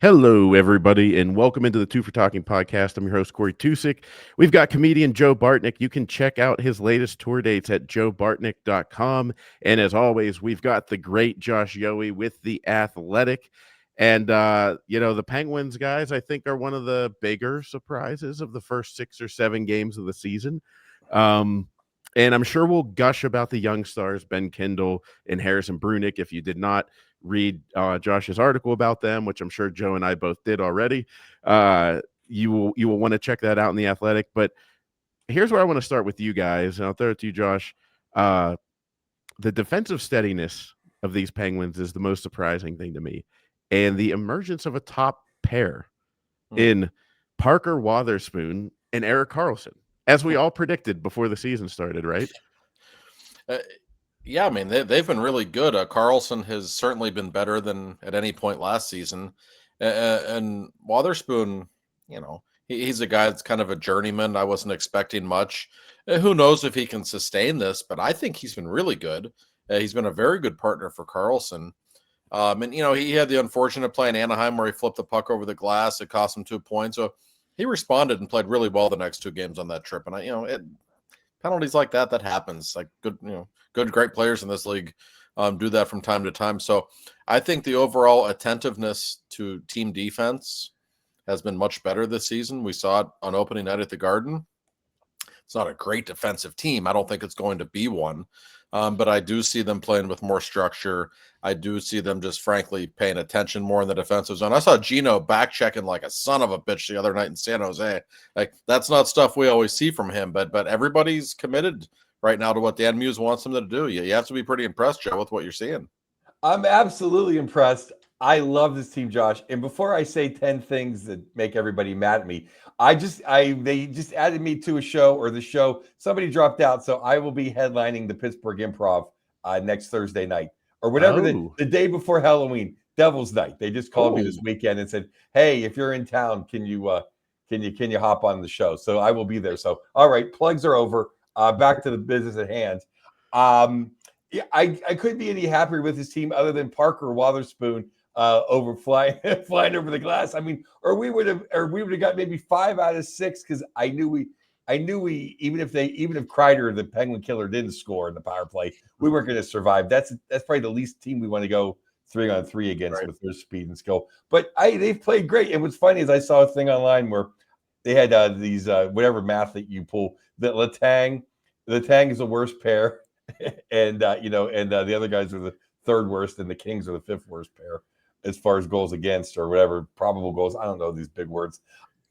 Hello, everybody, and welcome into the Two for Talking podcast. I'm your host, Corey Tusick. We've got comedian Joe Bartnick. You can check out his latest tour dates at joebartnick.com. And as always, we've got the great Josh Yohe with The Athletic. And, the Penguins, guys, I think are one of the bigger surprises of the first 6 or 7 games of the season. And I'm sure we'll gush about the young stars, Ben Kindle and Harrison Brunick. If you did not read Josh's article about them, which I'm sure Joe and I both did already, you will want to check that out in The Athletic. But here's where I want to start with you guys, and I'll throw it to you, Josh. The defensive steadiness of these Penguins is the most surprising thing to me, and the emergence of a top pair in Parker Wotherspoon and Erik Karlsson, as we all predicted before the season started, right? Yeah, I mean, they've been really good. Karlsson has certainly been better than at any point last season. And Wotherspoon, he's a guy that's kind of a journeyman. I wasn't expecting much. Who knows if he can sustain this, but I think he's been really good. He's been a very good partner for Karlsson. He had the unfortunate play in Anaheim where he flipped the puck over the glass. It cost him 2 points. So he responded and played really well the next 2 games on that trip. And penalties like that happens. Like great players in this league do that from time to time. So I think the overall attentiveness to team defense has been much better this season. We saw it on opening night at the Garden. It's not a great defensive team. I don't think it's going to be one. But I do see them playing with more structure. I do see them just frankly paying attention more in the defensive zone. I saw Gino back checking like a son of a bitch the other night in San Jose. Like that's not stuff we always see from him, but everybody's committed right now to what Dan Muse wants them to do. You have to be pretty impressed, Joe, with what you're seeing. I'm absolutely impressed. I love this team, Josh. And before I say 10 things that make everybody mad at me, they just added me to a show or the show. Somebody dropped out, so I will be headlining the Pittsburgh Improv next Thursday night or whatever the day before Halloween, Devil's Night. They just called me this weekend and said, "Hey, if you're in town, can you hop on the show?" So I will be there. So all right, plugs are over. Back to the business at hand. Yeah, I couldn't be any happier with his team other than Parker Wotherspoon over flying over the glass. I mean, or we would have got maybe 5 out of 6 because I knew we even if Kreider, the Penguin killer, didn't score in the power play, we weren't going to survive. That's probably the least team we want to go 3-on-3 against with their speed and skill. But they've played great. And what's funny is I saw a thing online where they had these whatever math that you pull that Letang is the worst pair. And the other guys are the third worst, and the Kings are the 5th worst pair as far as goals against or whatever probable goals. I don't know these big words.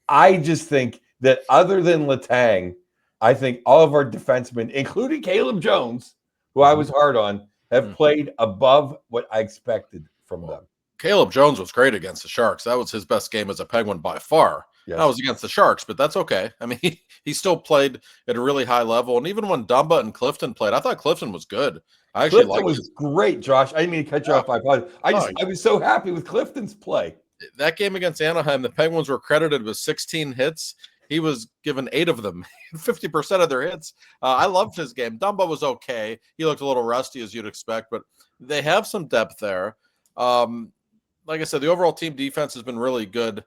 I just think that other than Letang, I think all of our defensemen, including Caleb Jones, who I was hard on, have played above what I expected from them. Caleb Jones was great against the Sharks. That was his best game as a Penguin by far. Yes. That was against the Sharks, but that's okay. I mean, he still played at a really high level. And even when Dumba and Clifton played, I thought Clifton was good. Clifton was great, Josh. I didn't mean to cut you off. I was so happy with Clifton's play. That game against Anaheim, the Penguins were credited with 16 hits. He was given 8 of them, 50% of their hits. I loved his game. Dumba was okay. He looked a little rusty, as you'd expect, but they have some depth there. Like I said, the overall team defense has been really good.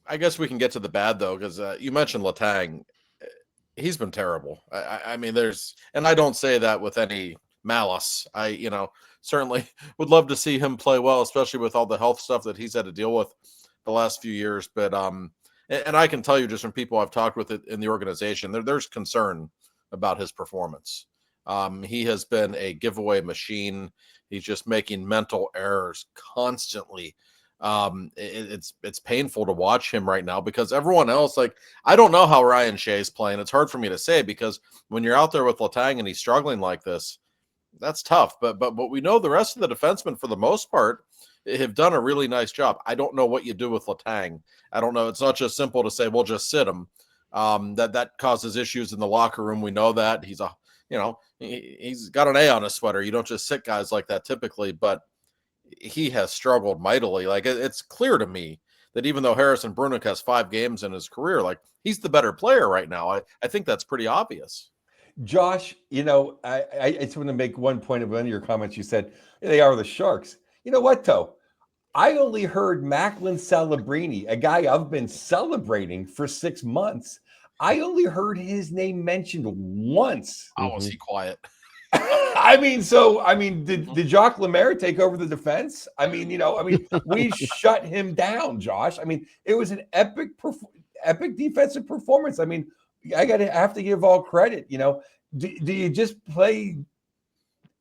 I guess we can get to the bad, though, because you mentioned Letang. He's been terrible. I mean, and I don't say that with any malice. I certainly would love to see him play well, especially with all the health stuff that he's had to deal with the last few years. But and I can tell you just from people I've talked with in the organization, there's concern about his performance. He has been a giveaway machine. He's just making mental errors constantly. It's painful to watch him right now because everyone else, like, I don't know how Ryan Shea's playing. It's hard for me to say because when you're out there with Letang and he's struggling like this, that's tough. But we know the rest of the defensemen, for the most part, have done a really nice job. I don't know what you do with Letang. I don't know. It's not just simple to say, we'll just sit him. That causes issues in the locker room. We know that. He's he's got an A on his sweater. You don't just sit guys like that typically, but he has struggled mightily. Like, it's clear to me that even though Harrison Brunick has 5 games in his career, like, he's the better player right now. I think that's pretty obvious. Josh, I just want to make one point of one of your comments. You said they are the Sharks. You know what, though? I only heard Macklin Celebrini, a guy I've been celebrating for 6 months. I only heard his name mentioned once. How was he quiet? Did Jacques Lemaire take over the defense? We shut him down, Josh. It was an epic defensive performance. Have to give all credit. Do you just play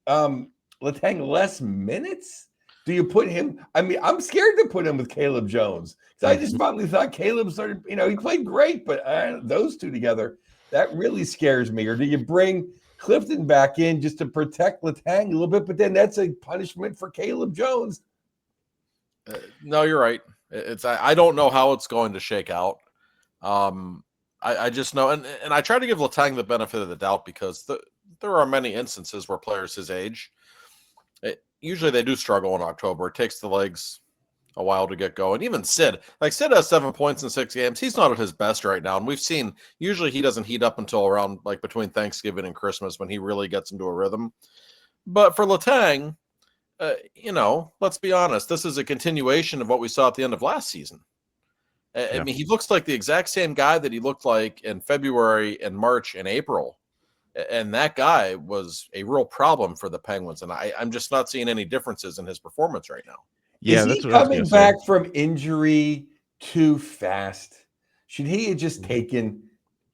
Letang less minutes? Do you put him? I'm scared to put him with Caleb Jones. So I just finally thought Caleb started, he played great, but those two together, that really scares me. Or do you bring Clifton back in just to protect Letang a little bit, but then that's a punishment for Caleb Jones? No, you're right. I don't know how it's going to shake out. I just know, and I try to give Letang the benefit of the doubt because there are many instances where players his age, usually they do struggle in October. It takes the legs a while to get going. Even Sid has 7 points in 6 games. He's not at his best right now. And we've seen usually he doesn't heat up until around between Thanksgiving and Christmas when he really gets into a rhythm. But for Letang, let's be honest. This is a continuation of what we saw at the end of last season. I mean, he looks like the exact same guy that he looked like in February and March and April. And that guy was a real problem for the Penguins. And I'm just not seeing any differences in his performance right now. Yeah, is he coming back from injury too fast? Should he have just taken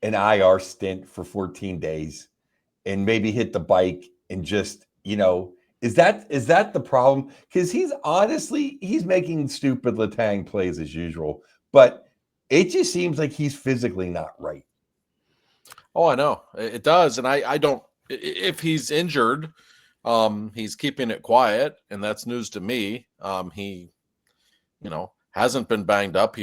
an IR stint for 14 days and maybe hit the bike and just, is that the problem? Because he's making stupid Letang plays as usual, but it just seems like he's physically not right. Oh, I know it does. And I don't, if he's injured, he's keeping it quiet, and that's news to me. He, hasn't been banged up.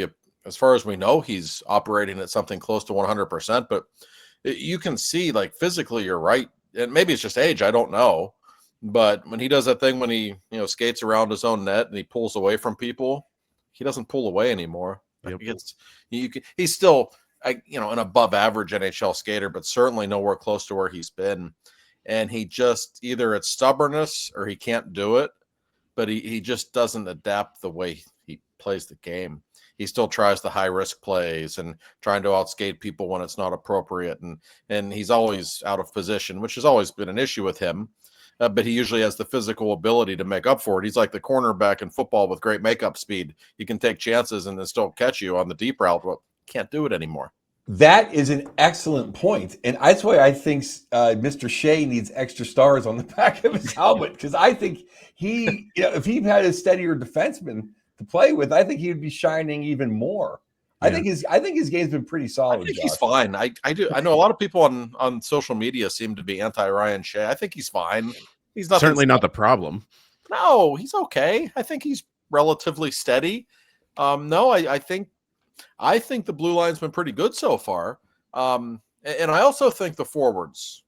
As far as we know, he's operating at something close to 100%, but you can see physically you're right. And maybe it's just age. I don't know. But when he does that thing, when he, skates around his own net and he pulls away from people, he doesn't pull away anymore. Yep. He's still, an above average NHL skater, but certainly nowhere close to where he's been. And he just, either it's stubbornness or he can't do it, but he just doesn't adapt the way he plays the game. He still tries the high risk plays and trying to outskate people when it's not appropriate. And he's always out of position, which has always been an issue with him. But he usually has the physical ability to make up for it. He's like the cornerback in football with great makeup speed. He can take chances and then still catch you on the deep route. Well, can't do it anymore. That is an excellent point. And that's why I think Mr. Shea needs extra stars on the back of his helmet, because I think if he had a steadier defenseman to play with, I think he would be shining even more. Yeah. I think his game's been pretty solid. I think he's fine. I do. I know a lot of people on social media seem to be anti Ryan Shea. I think he's fine. He's certainly not the problem. No, he's okay. I think he's relatively steady. I think the blue line's been pretty good so far. And I also think the forwards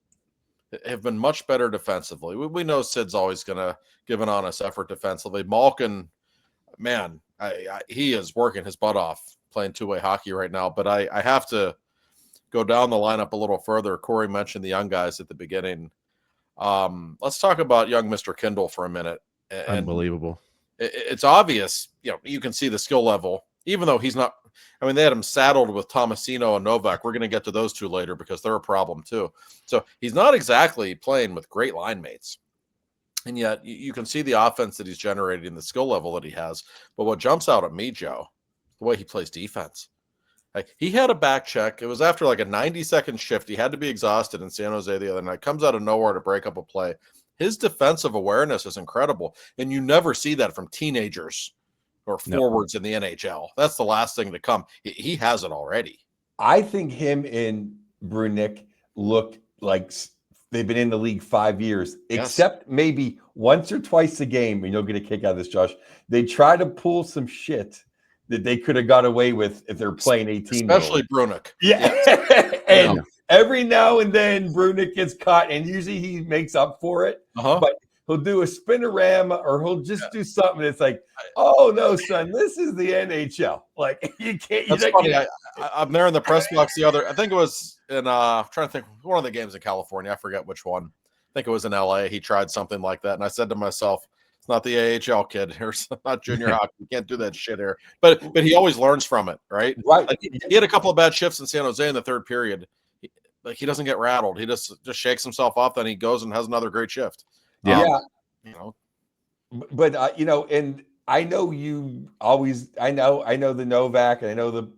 have been much better defensively. We know Sid's always going to give an honest effort defensively. Malkin, man, he is working his butt off playing two-way hockey right now. But I have to go down the lineup a little further. Corey mentioned the young guys at the beginning. Let's talk about young Mr. Kindle for a minute. Unbelievable. It's obvious, you can see the skill level, even though he's not. I mean, they had him saddled with Tomasino and Novak. We're going to get to those two later because they're a problem too. So he's not exactly playing with great line mates. And yet you can see the offense that he's generating, the skill level that he has. But what jumps out at me, Joe, the way he plays defense. He had a back check. It was after a 90-second shift. He had to be exhausted in San Jose the other night. Comes out of nowhere to break up a play. His defensive awareness is incredible. And you never see that from teenagers or forwards in the NHL. That's the last thing to come. He has it already. I think him and Brunick look like they've been in the league 5 years, except maybe once or twice a game, and you'll get a kick out of this, Josh. They try to pull some shit that they could have got away with if they're playing 18. Especially Brunick. Yeah. And every now and then Brunick gets caught, and usually he makes up for it. But he'll do a spinorama or he'll just do something. It's like, oh no, son, this is the NHL. You can't. That's funny. I'm there in the press box I think it was in I'm trying to think, one of the games in California. I forget which one. I think it was in LA. He tried something like that. And I said to myself, it's It's not the AHL kid. Here's not junior hockey. You can't do that shit here. But he always learns from it, right? Right. Like, he had a couple of bad shifts in San Jose in the third period. He doesn't get rattled. He just shakes himself off. Then he goes and has another great shift. Yeah. You know. But and I know you always. I know the Novak, and I know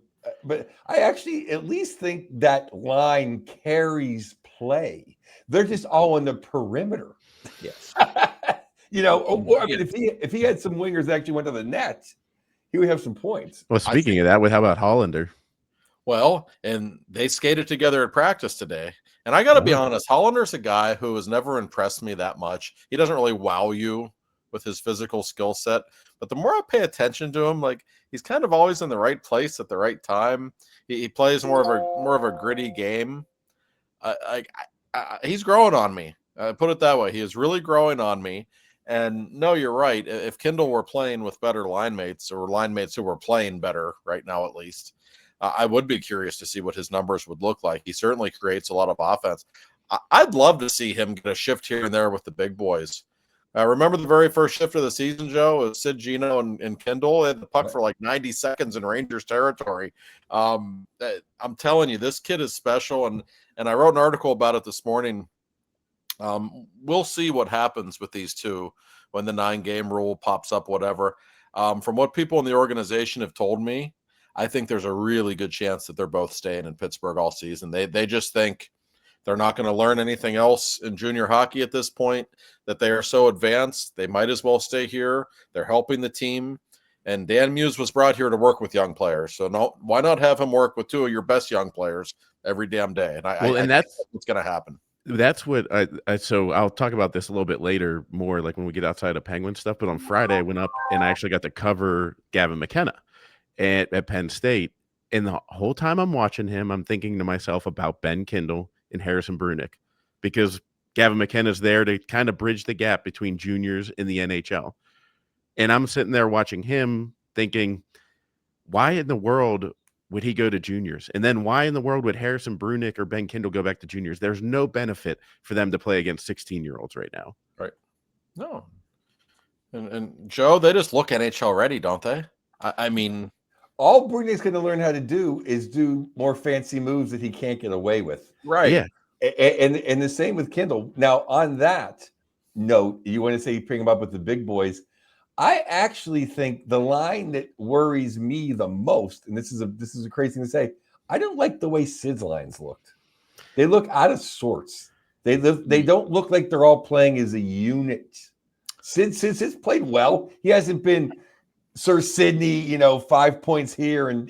but I actually at least think that line carries play. They're just all on the perimeter. Yes. I mean, if he had some wingers that actually went to the net, he would have some points. Well, speaking of that, how about Hollander? Well, and they skated together at practice today. And I got to be honest, Hollander's a guy who has never impressed me that much. He doesn't really wow you with his physical skill set. But the more I pay attention to him, like, he's kind of always in the right place at the right time. He plays more of a gritty game. He's growing on me. Put it that way. He is really growing on me. And no, you're right. If Kindle were playing with better line mates, or line mates who were playing better right now, at least, I would be curious to see what his numbers would look like. He certainly creates a lot of offense. I'd love to see him get a shift here and there with the big boys. Remember the very first shift of the season, Joe? It was Sid Gino and Kindle. They had the puck for like 90 seconds in Rangers territory. I'm telling you, this kid is special. And I wrote an article about it this morning. We'll see what happens with these two when the 9-game rule pops up, whatever. From what people in the organization have told me, I think there's a really good chance that they're both staying in Pittsburgh all season. They just think they're not going to learn anything else in junior hockey at this point, that they are so advanced. They might as well stay here. They're helping the team. And Dan Muse was brought here to work with young players. So why not have him work with two of your best young players every damn day? And I think that's what's going to happen. That's what so I'll talk about this a little bit later, more like when we get outside of Penguin stuff. But on Friday, I went up and I actually got to cover Gavin McKenna at Penn State. And the whole time I'm watching him, I'm thinking to myself about Ben Kindle and Harrison Brunick, because Gavin McKenna's there to kind of bridge the gap between juniors in the NHL. And I'm sitting there watching him thinking, why in the world would he go to juniors? And then why in the world would Harrison Brunick or Ben Kindle go back to juniors? There's no benefit for them to play against 16-year-olds right now. Right. No. And Joe, they just look NHL ready, don't they? I mean, all Brunick's going to learn how to do is do more fancy moves that he can't get away with. Right. Yeah. And the same with Kindle. Now, on that note, you want to say bring him up with the big boys. I actually think the line that worries me the most, and this is a crazy thing to say, I don't like the way Sid's lines looked. They look out of sorts. They don't look like they're all playing as a unit. Sid's played well. He hasn't been Sir Sidney, 5 points here, and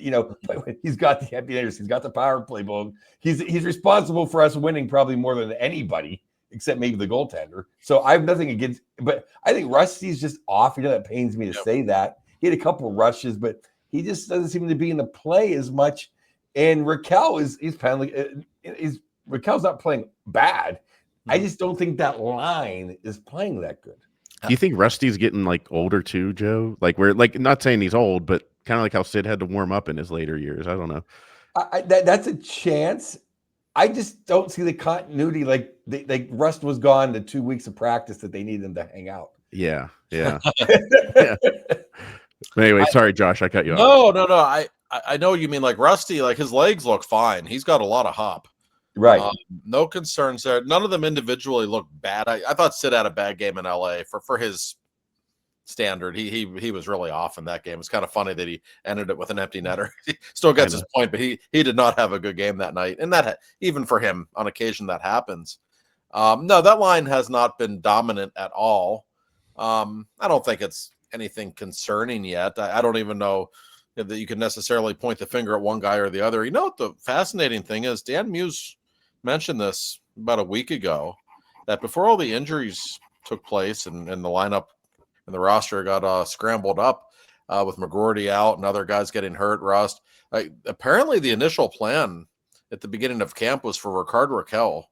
he's got the empty netters. He's got the power play ball. He's responsible for us winning probably more than anybody, except maybe the goaltender. So I have nothing against, but I think Rusty's just off. That pains me to say that. He had a couple of rushes, but he just doesn't seem to be in the play as much. And Raquel Raquel's not playing bad. I just don't think that line is playing that good. Do you think Rusty's getting like older too, Joe? Like we're like not saying he's old, but kind of like how Sid had to warm up in his later years. I don't know. That's a chance. I just don't see the continuity. Like Rust was gone the 2 weeks of practice that they needed him to hang out. Yeah. Yeah. Anyway, sorry, Josh, I cut you off. No. I know what you mean. Like Rusty, like his legs look fine. He's got a lot of hop. Right. No concerns there. None of them individually look bad. I thought Sid had a bad game in LA for his standard. He was really off in that game. It's kind of funny that he ended it with an empty netter. He still gets his point, but he did not have a good game that night. And that even for him, on occasion that happens. No, that line has not been dominant at all. I don't think it's anything concerning yet. I don't even know that you can necessarily point the finger at one guy or the other. You know what the fascinating thing is? Dan Muse mentioned this about a week ago, that before all the injuries took place and the lineup and the roster got scrambled up with McGroarty out and other guys getting hurt, Rust. Apparently the initial plan at the beginning of camp was for Rickard Rakell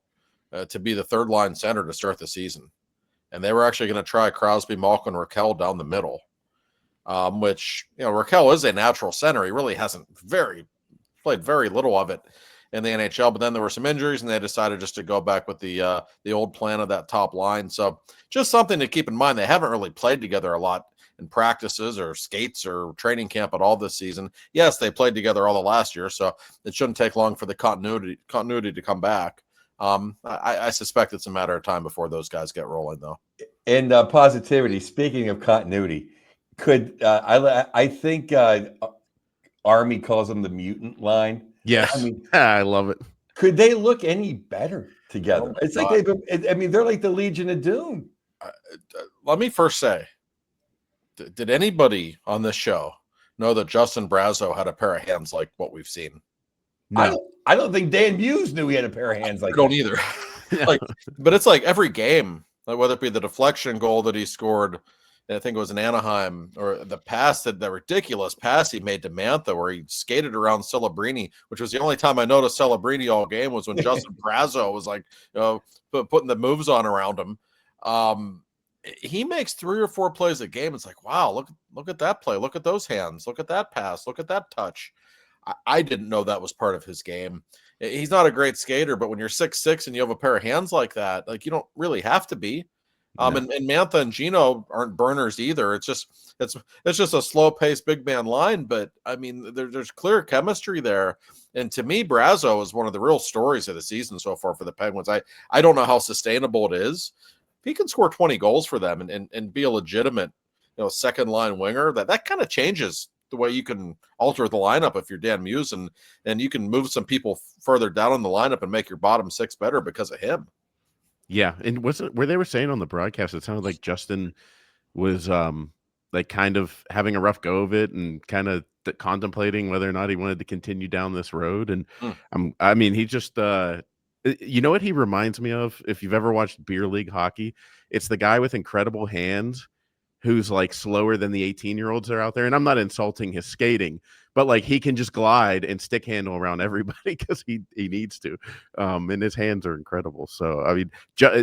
to be the third line center to start the season. And they were actually going to try Crosby, Malkin, Rakell down the middle, which, Rakell is a natural center. He really hasn't played very little of it in the NHL. But then there were some injuries, and they decided just to go back with the old plan of that top line. So just something to keep in mind. They haven't really played together a lot in practices or skates or training camp at all this season. Yes, they played together all the last year, so it shouldn't take long for the continuity to come back. I suspect it's a matter of time before those guys get rolling, though. And positivity. Speaking of continuity, could I think Army calls them the mutant line? Yes, I mean, I love it. could they look any better together? Oh, It's like God. I mean, they're like the Legion of Doom. Let me first say, did anybody on this show know that Justin Brazeau had a pair of hands like what we've seen? No, I don't think Dan Muse knew he had a pair of hands like I don't that. either. Like, but it's like every game, like whether it be the deflection goal that he scored, I think it was in Anaheim, or the pass that ridiculous pass he made to Mantha where he skated around Celebrini, which was the only time I noticed Celebrini all game was when Justin Brazeau was like, putting the moves on around him. He makes 3 or 4 plays a game. It's like, wow, look at that play. Look at those hands. Look at that pass. Look at that touch. I didn't know that was part of his game. He's not a great skater, but when you're 6'6" and you have a pair of hands like that, like you don't really have to be. No. And Mantha and Gino aren't burners either. It's just a slow paced big man line, but I mean there's clear chemistry there. And to me, Brazeau is one of the real stories of the season so far for the Penguins. I don't know how sustainable it is. If he can score 20 goals for them and be a legitimate, second line winger, that kind of changes the way you can alter the lineup if you're Dan Muse, and you can move some people further down in the lineup and make your bottom 6 better because of him. Yeah, and where they were saying on the broadcast, it sounded like Justin was like kind of having a rough go of it and kind of contemplating whether or not he wanted to continue down this road. And I mean, he just you know what he reminds me of? If you've ever watched beer league hockey, it's the guy with incredible hands who's like slower than the 18-year-olds that are out there. And I'm not insulting his skating, but like he can just glide and stick handle around everybody because he needs to. And his hands are incredible. So, I mean,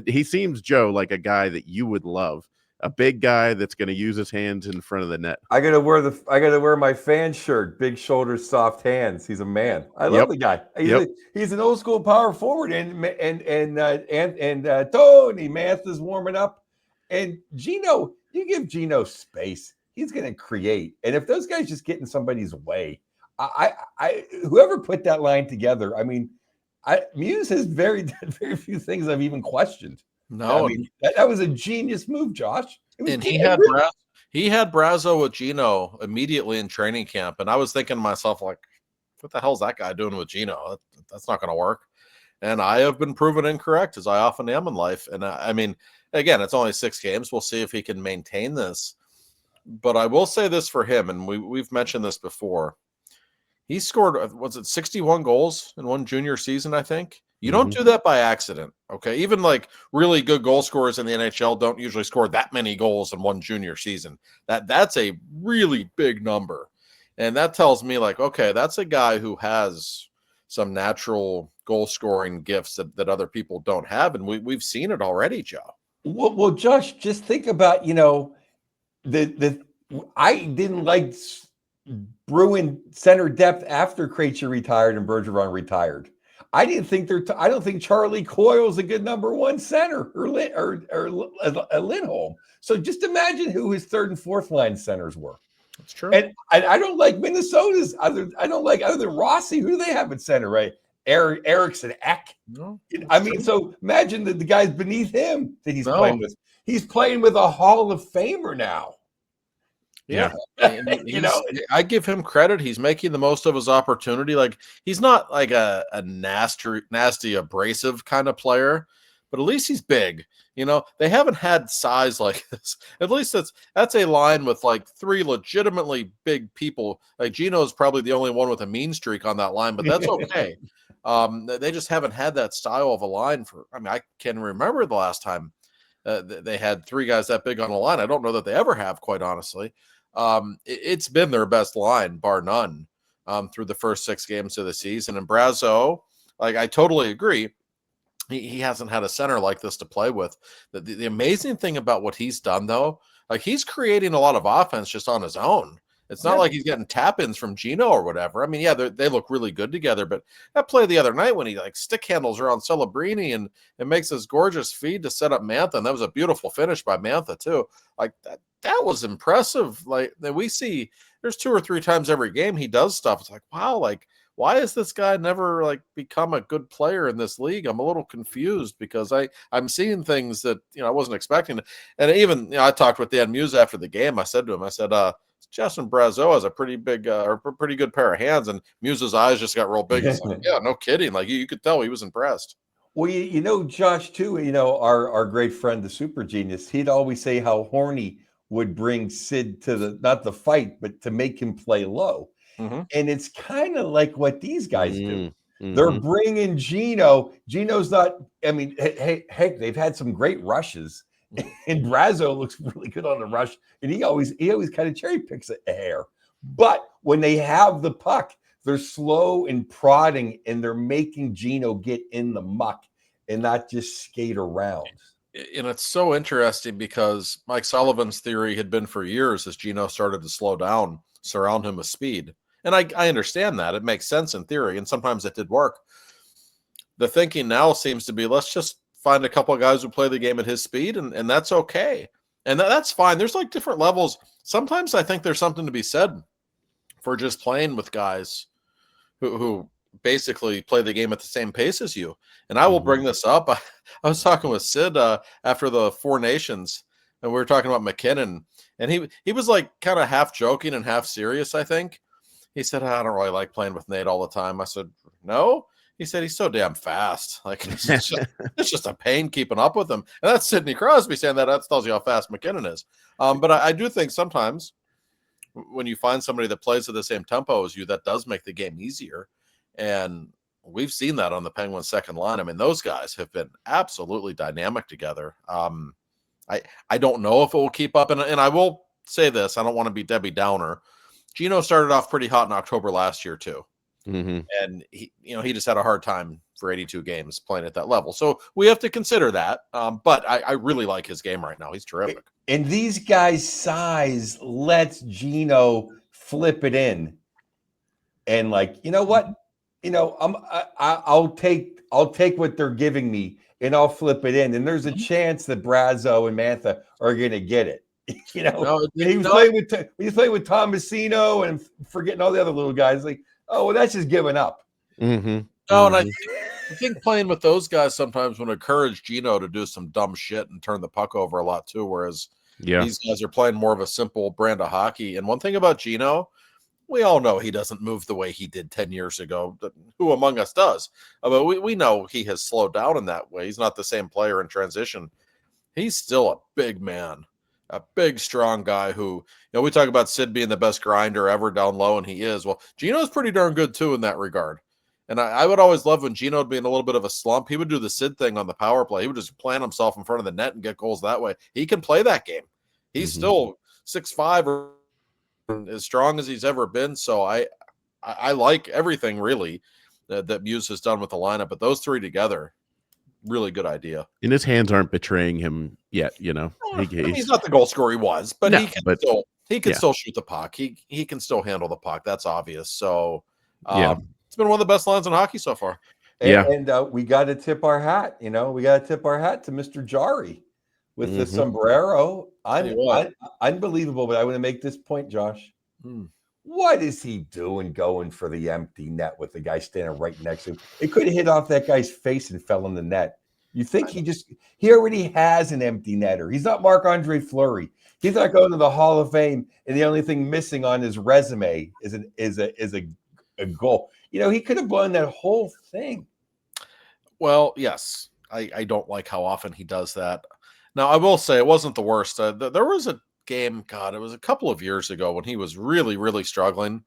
he seems, Joe, like a guy that you would love. A big guy that's going to use his hands in front of the net. I gotta wear my fan shirt. Big shoulders, soft hands. He's a man. I love the guy. He's an old school power forward, and Tony Mantha's warming up, and Gino. You give Gino space, he's going to create. And if those guys just get in somebody's way, I whoever put that line together, I mean, Muse has very few things I've even questioned. No, I mean, that was a genius move, Josh. And he had Brazeau with Gino immediately in training camp, and I was thinking to myself, like, what the hell's that guy doing with Gino? That's not going to work. And I have been proven incorrect, as I often am in life. And I mean, again, it's only 6 games. We'll see if he can maintain this. But I will say this for him, and we've mentioned this before. He scored, 61 goals in one junior season, I think. You don't do that by accident, okay? Even like really good goal scorers in the NHL don't usually score that many goals in one junior season. That's a really big number. And that tells me, like, okay, that's a guy who has some natural goal scoring gifts that other people don't have. And we've seen it already, Joe. Well, Josh, just think about, I didn't like Bruin center depth after Krejci retired and Bergeron retired. I don't think Charlie Coyle's a good number 1 center or Lindholm. So just imagine who his 3rd and 4th line centers were. That's true. And I don't like Minnesota's other than Rossi. Who do they have at center, right? Eriksson Ek. No, I mean, so imagine the guys beneath him that he's playing with. He's playing with a Hall of Famer now. Yeah. I give him credit. He's making the most of his opportunity. Like, he's not like a nasty, abrasive kind of player, but at least he's big. They haven't had size like this. At least that's a line with like 3 legitimately big people. Like, Gino's probably the only one with a mean streak on that line, but that's okay. They just haven't had that style of a line I can remember the last time they had 3 guys that big on a line. I don't know that they ever have, quite honestly. It's been their best line, bar none, through the first 6 games of the season. And Brazeau, like, I totally agree. He hasn't had a center like this to play with. The amazing thing about what he's done, though, like, he's creating a lot of offense just on his own. It's not like he's getting tap-ins from Gino or whatever. I mean, yeah, they look really good together, but that play the other night when he like stick handles around Celebrini and makes this gorgeous feed to set up Mantha, and that was a beautiful finish by Mantha too. Like that was impressive. Like that we see there's 2 or 3 times every game he does stuff. It's like, wow, like why has this guy never like become a good player in this league? I'm a little confused because I'm seeing things that I wasn't expecting. And even I talked with Dan Muse after the game. I said to him, Justin Brazeau has a pretty big or pretty good pair of hands, and Muse's eyes just got real big. He's like, yeah, no kidding. Like you could tell he was impressed. Well, Josh, too, our great friend, the super genius, he'd always say how Horny would bring Sid to not the fight, but to make him play low. Mm-hmm. And it's kind of like what these guys do. Mm-hmm. They're bringing Gino. Gino's not, I mean, hey, they've had some great rushes. And Brazeau looks really good on the rush, and he always kind of cherry picks a hair. But when they have the puck, they're slow and prodding, and they're making Gino get in the muck and not just skate around. And it's so interesting because Mike Sullivan's theory had been for years as Gino started to slow down, surround him with speed. And I understand that. It makes sense in theory, and sometimes it did work. The thinking now seems to be, let's just find a couple of guys who play the game at his speed, and that's okay. And that's fine. There's like different levels. Sometimes I think there's something to be said for just playing with guys who basically play the game at the same pace as you. And I will bring this up. I was talking with Sid after the Four Nations, and we were talking about McKinnon, and he was like kind of half joking and half serious, I think. He said, I don't really like playing with Nate all the time. I said, no? He said, he's so damn fast. Like, it's just a pain keeping up with him. And that's Sidney Crosby saying that. That tells you how fast McKinnon is. But I do think sometimes when you find somebody that plays at the same tempo as you, that does make the game easier. And we've seen that on the Penguins' second line. I mean, those guys have been absolutely dynamic together. I don't know if it will keep up. And I will say this. I don't want to be Debbie Downer. Gino started off pretty hot in October last year, too. Mm-hmm. And he just had a hard time for 82 games playing at that level. So we have to consider that. But I really like his game right now. He's terrific. And these guys' size lets Gino flip it in. And like, you know what? I'll take what they're giving me and I'll flip it in. And there's a chance that Brazeau and Mantha are going to get it. He was playing with Tomasino and forgetting all the other little guys. Like, oh, well, that's just giving up. Mm-hmm. No, and I think playing with those guys sometimes would encourage Gino to do some dumb shit and turn the puck over a lot too, whereas these guys are playing more of a simple brand of hockey. And one thing about Gino, we all know he doesn't move the way he did 10 years ago. Who among us does? But we know he has slowed down in that way. He's not the same player in transition. He's still a big man. A big, strong guy who, we talk about Sid being the best grinder ever down low, and he is. Well, Gino's pretty darn good, too, in that regard. And I would always love when Gino would be in a little bit of a slump. He would do the Sid thing on the power play. He would just plant himself in front of the net and get goals that way. He can play that game. He's still 6'5", or as strong as he's ever been. So I like everything, really, that Muse has done with the lineup. But those three together, really good idea. And his hands aren't betraying him yet, he's not the goal scorer he was, but he can still shoot the puck. He can still handle the puck. That's obvious. So it's been one of the best lines in hockey so far. And we got to tip our hat. We got to tip our hat to Mr. Jari with the sombrero. Unbelievable. But I want to make this point, Josh. What is he doing going for the empty net with the guy standing right next to him? It could have hit off that guy's face and fell in the net. You think he already has an empty netter. He's not Marc-Andre Fleury. He's not going to the Hall of Fame, and the only thing missing on his resume is a goal. He could have won that whole thing. Well, yes. I don't like how often he does that. Now, I will say it wasn't the worst. There was a game, God, it was a couple of years ago when he was really, really struggling.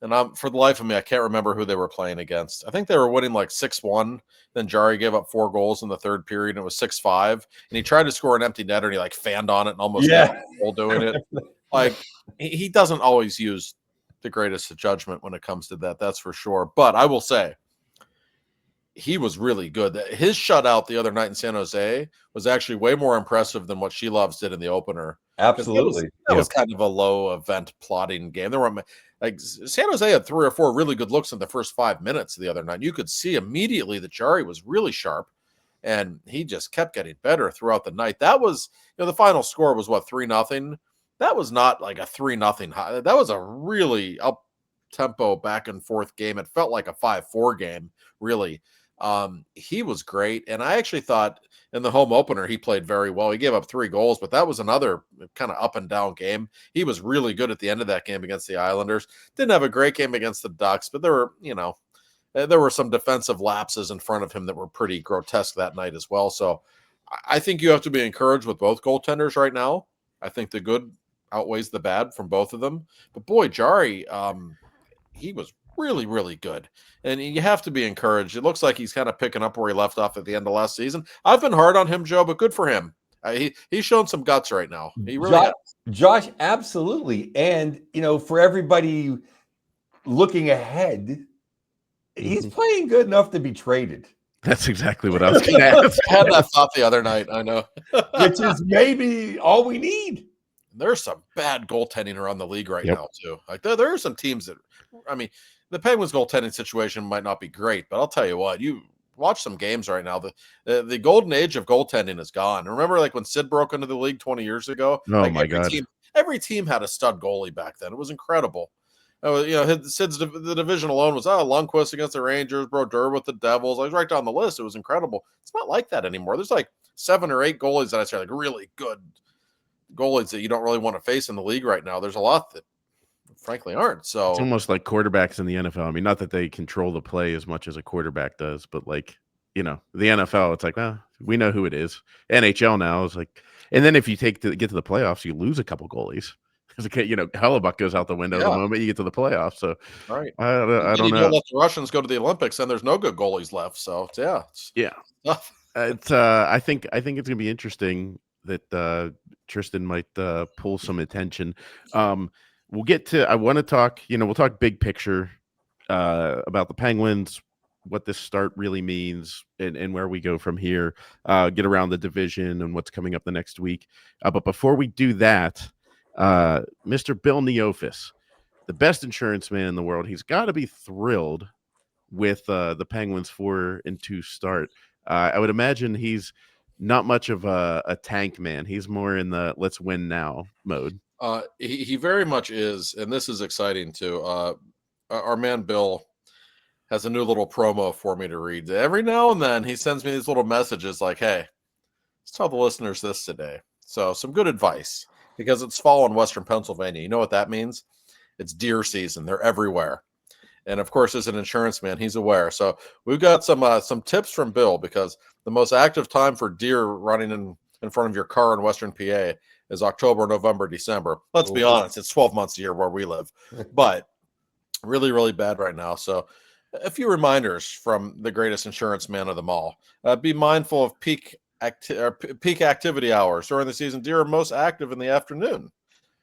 And for the life of me, I can't remember who they were playing against. I think they were winning like 6-1. Then Jari gave up 4 goals in the third period, and it was 6-5. And he tried to score an empty netter, and he like fanned on it and almost got a goal doing it. Like, he doesn't always use the greatest of judgment when it comes to that. That's for sure. But I will say, he was really good. His shutout the other night in San Jose was actually way more impressive than what She Loves did in the opener. 'Cause Absolutely. that was kind of a low event plotting game. There were like San Jose had 3 or 4 really good looks in the first 5 minutes of the other night. You could see immediately that Jarry was really sharp, and he just kept getting better throughout the night. That was, the final score was what, 3-0. That was not like a 3-0 high. That was a really up tempo back and forth game. It felt like a 5-4 game, really. He was great, and I actually thought in the home opener he played very well. He gave up 3 goals, but that was another kind of up and down game. He was really good at the end of that game against the Islanders. Didn't have a great game against the Ducks, but there were some defensive lapses in front of him that were pretty grotesque that night as well. So I think you have to be encouraged with both goaltenders right now. I think the good outweighs the bad from both of them. But boy, Jarry, he was really, really good. And you have to be encouraged. It looks like he's kind of picking up where he left off at the end of last season. I've been hard on him, Joe, but good for him. He's shown some guts right now. He really has. Josh, absolutely. And, for everybody looking ahead, he's playing good enough to be traded. That's exactly what I was going to ask. I had that thought the other night. I know. Which is maybe all we need. There's some bad goaltending around the league right now, too. Like there are some teams that, the Penguins goaltending situation might not be great, but I'll tell you what, you watch some games right now. The golden age of goaltending is gone. Remember, like when Sid broke into the league 20 years ago? Oh my God! Every team had a stud goalie back then. It was incredible. Sid's the division alone was Lundqvist against the Rangers, Brodeur with the Devils. I was right down the list. It was incredible. It's not like that anymore. There's like 7 or 8 goalies that I say like really good goalies that you don't really want to face in the league right now. There's a lot that frankly aren't. So it's almost like quarterbacks in the NFL. I mean, not that they control the play as much as a quarterback does, but like, the NFL, it's like, well, we know who it is. NHL now is like, and then if you get to the playoffs, you lose a couple goalies. Because Hellebuck goes out the window the moment you get to the playoffs. So right, I don't know. Don't let the Russians go to the Olympics, and there's no good goalies left. So it's I think it's gonna be interesting that Tristan might pull some attention. We'll get to. I want to talk. We'll talk big picture about the Penguins, what this start really means, and where we go from here. Get around the division and what's coming up the next week. But before we do that, Mr. Bill Neofus, the best insurance man in the world, he's got to be thrilled with the Penguins 4-2 start. I would imagine he's not much of a tank man. He's more in the let's win now mode. He very much is, and this is exciting too. Our man Bill has a new little promo for me to read. Every now and then he sends me these little messages like, hey, let's tell the listeners this today. So some good advice, because it's fall in Western Pennsylvania. You know what that means? It's deer season. They're everywhere. And of course, as an insurance man, he's aware. So we've got some tips from Bill, because the most active time for deer running in front of your car in Western PA is October, November, December. Let's be honest, it's 12 months a year where we live, but really, really bad right now. So a few reminders from the greatest insurance man of them all. Be mindful of peak activity hours during the season. Deer are most active in the afternoon,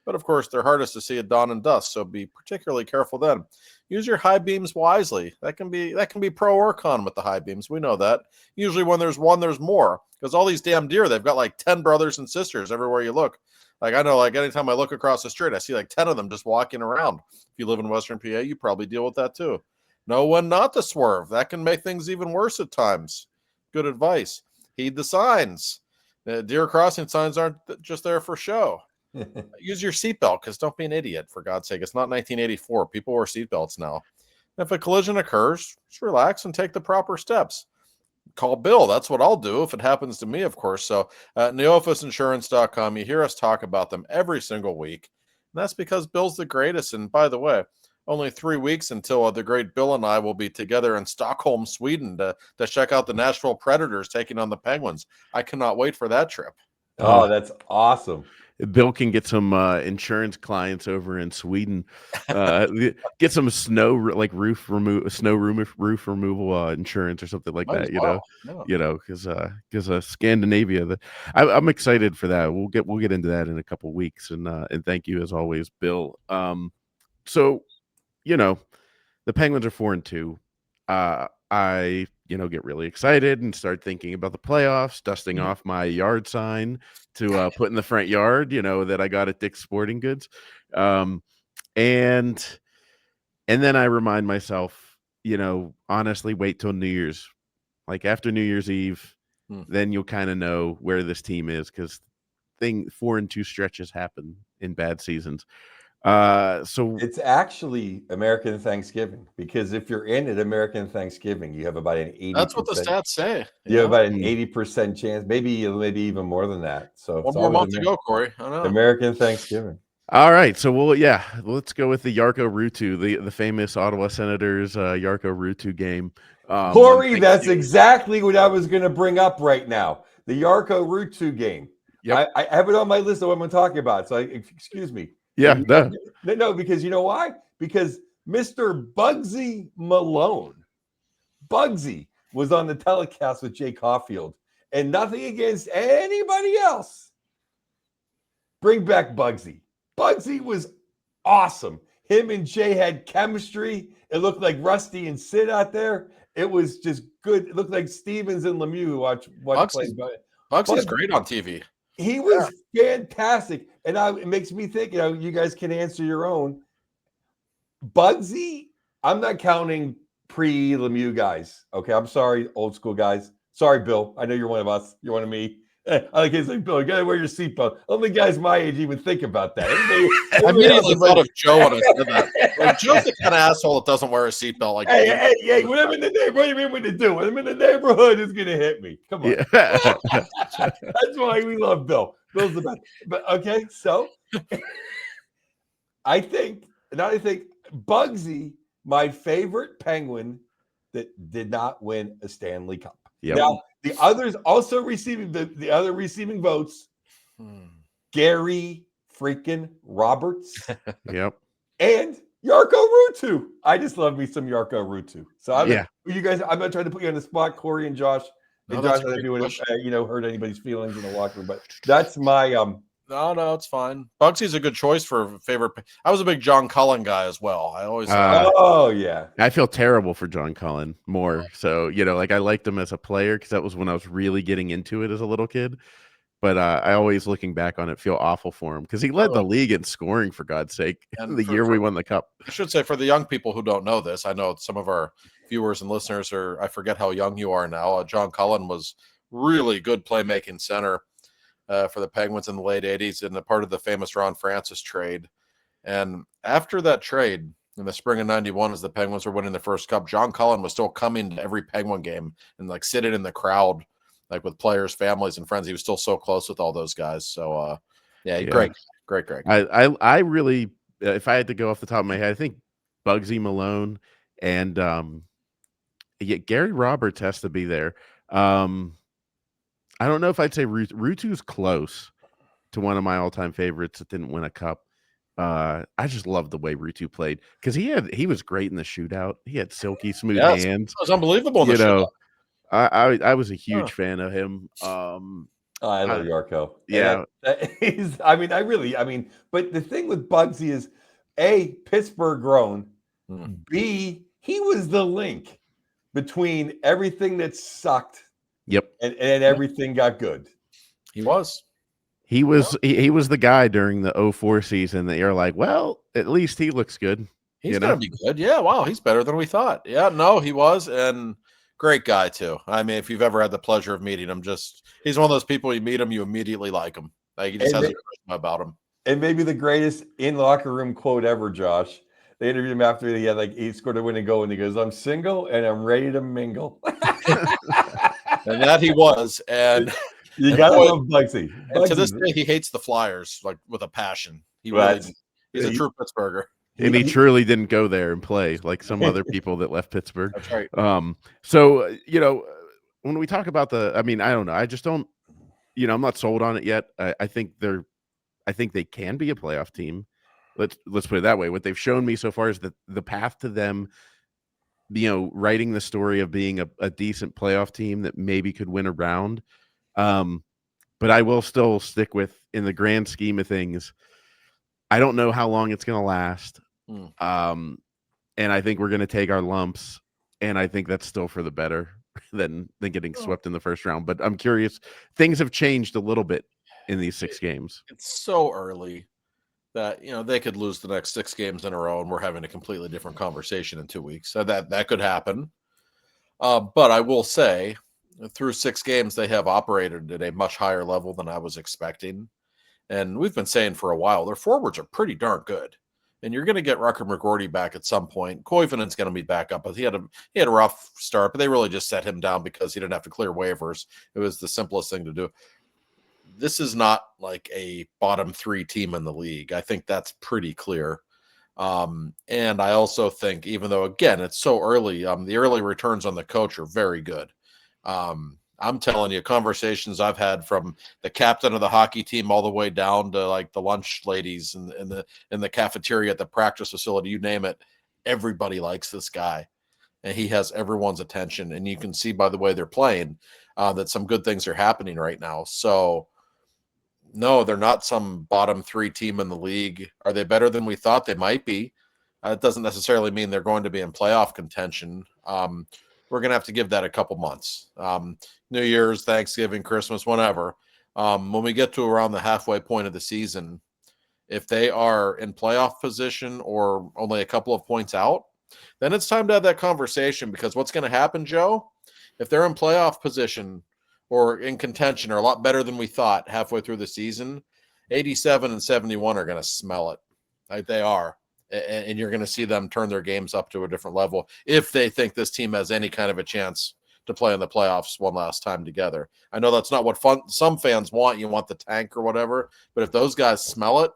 but of course they're hardest to see at dawn and dusk, so be particularly careful then. Use your high beams wisely. That can be pro or con with the high beams. We know that. Usually when there's one, there's more, because all these damn deer, they've got like 10 brothers and sisters everywhere you look. Like I know, like anytime I look across the street, I see like 10 of them just walking around. If you live in Western PA, you probably deal with that too. Know when not to swerve. That can make things even worse at times. Good advice. Heed the signs. Deer crossing signs aren't just there for show. Use your seatbelt, because don't be an idiot, for God's sake. It's not 1984. People wear seatbelts now. If a collision occurs, just relax and take the proper steps. Call Bill. That's what I'll do if it happens to me, of course. So neofusinsurance.com, you hear us talk about them every single week. And that's because Bill's the greatest. And by the way, only 3 weeks until the great Bill and I will be together in Stockholm, Sweden to check out the Nashville Predators taking on the Penguins. I cannot wait for that trip. Oh, that's awesome. Bill can get some insurance clients over in Sweden. Get some snow roof removal insurance or something like that. Because Scandinavia. I'm excited for that. We'll get into that in a couple of weeks. And thank you as always, Bill. So the Penguins are 4-2. get really excited and start thinking about the playoffs, dusting off my yard sign to put in the front yard, that I got at Dick's Sporting Goods. And then I remind myself, honestly, wait till New Year's. Like after New Year's Eve, then you'll kind of know where this team is, because 4-2 stretches happen in bad seasons. So it's actually American Thanksgiving, because if you're in at American Thanksgiving, you have about an 80%. That's what the stats say. You have about an 80% chance, maybe even more than that. So one more month to go, Corey. I know. American Thanksgiving. All right, so let's go with the Jarko Ruutu, the famous Ottawa Senators Jarko Ruutu game. Corey, that's exactly what I was going to bring up right now. The Jarko Ruutu game. Yep. I have it on my list of what I'm talking about. So excuse me. Yeah, no, because you know why? Because Mr. Bugsy Malone, Bugsy was on the telecast with Jake Caulfield, and nothing against anybody else. Bring back Bugsy. Bugsy was awesome. Him and Jay had chemistry. It looked like Rusty and Sid out there. It was just good. It looked like Stevens and Lemieux who watch Bugsy's great on TV. He was fantastic. And it makes me think, you guys can answer your own. Bugsy, I'm not counting pre-Lemieux guys. Okay, I'm sorry, old school guys. Sorry, Bill. I know you're one of us. You're one of me. I like to say, Bill, you gotta wear your seatbelt. Only guys my age even think about that. I immediately thought of Joe when I said that. Like, Joe's the kind of asshole that doesn't wear a seatbelt. Like, hey, when I'm in the neighborhood, what do you mean what to do? When I'm in the neighborhood, it's gonna hit me. Come on. Yeah. That's why we love Bill. Bill's the best. But okay, so I think Bugsy, my favorite Penguin that did not win a Stanley Cup. Yep. Now, the others also receiving the other receiving votes. Gary freaking Roberts. Yep. And Jarko Ruutu. I just love me some Jarko Ruutu. So you guys, I'm not trying to put you on the spot, Corey and Josh. And Josh, I don't want to hurt anybody's feelings in the locker room, but that's my No, it's fine. Bugsy's a good choice for favorite. I was a big John Cullen guy as well. I always. I feel terrible for John Cullen more. So I liked him as a player because that was when I was really getting into it as a little kid. But I always, looking back on it, feel awful for him because he led the league in scoring, for God's sake, year we won the cup. I should say, for the young people who don't know this, I know some of our viewers and listeners I forget how young you are now. John Cullen was really good playmaking center for the Penguins in the late 80s and a part of the famous Ron Francis trade. And after that trade in the spring of 91, as the Penguins were winning the first cup, John Cullen was still coming to every Penguin game and sitting in the crowd, with players, families, and friends. He was still so close with all those guys. So, great. I really, if I had to go off the top of my head, I think Bugsy Malone and Gary Roberts has to be there. I don't know if I'd say Ruutu's close to one of my all-time favorites that didn't win a cup. I just love the way Ruutu played because he was great in the shootout. He had silky smooth hands. It was unbelievable in the shootout. I was a huge fan of him. I love Jarko. Yeah. But the thing with Bugsy is A, Pittsburgh grown, B, he was the link between everything that sucked and everything got good. He was the guy during the 2004 season that you're like, well, at least he looks good. He's gonna be good. Yeah, wow, he's better than we thought. Yeah, no, he was, and great guy too. I mean, if you've ever had the pleasure of meeting him, he's one of those people, you meet him, you immediately like him. He just has a charisma about him. And maybe the greatest in locker room quote ever, Josh. They interviewed him after he scored a winning goal, and he goes, "I'm single and I'm ready to mingle." And that he was. And you gotta love Bugsy. To this day, he hates the Flyers with a passion. He's a true Pittsburgher. And he truly didn't go there and play like some other people that left Pittsburgh. That's right. So, when we talk about I don't know. I just don't, I'm not sold on it yet. I think they can be a playoff team. Let's put it that way. What they've shown me so far is that the path to them, writing the story of being a decent playoff team that maybe could win a round. But I will still stick with, in the grand scheme of things, I don't know how long it's going to last. And I think we're going to take our lumps, and I think that's still for the better. than getting swept in the first round. But I'm curious, things have changed a little bit in these 6 games. It's so early that they could lose the next 6 games in a row, and we're having a completely different conversation in 2 weeks. So that could happen. But I will say, through 6 games, they have operated at a much higher level than I was expecting. And we've been saying for a while, their forwards are pretty darn good. And you're going to get Rucker McGorty back at some point. Koivinen's going to be back up. But he had a rough start, but they really just set him down because he didn't have to clear waivers. It was the simplest thing to do. This is not like a bottom 3 team in the league. I think that's pretty clear. And I also think, even though, again, it's so early, the early returns on the coach are very good. I'm telling you, conversations I've had from the captain of the hockey team all the way down to like the lunch ladies in the cafeteria at the practice facility, you name it, everybody likes this guy. And he has everyone's attention. And you can see by the way they're playing that some good things are happening right now. So, no, they're not some bottom 3 team in the league. Are they better than we thought they might be? It doesn't necessarily mean they're going to be in playoff contention. We're going to have to give that a couple months. New Year's, Thanksgiving, Christmas, whenever. When we get to around the halfway point of the season, if they are in playoff position or only a couple of points out, then it's time to have that conversation, because what's going to happen, Joe, if they're in playoff position or in contention or a lot better than we thought halfway through the season, 87 and 71 are going to smell it. Like they are. And you're going to see them turn their games up to a different level if they think this team has any kind of a chance to play in the playoffs one last time together. I know that's not what some fans want. You want the tank or whatever. But if those guys smell it,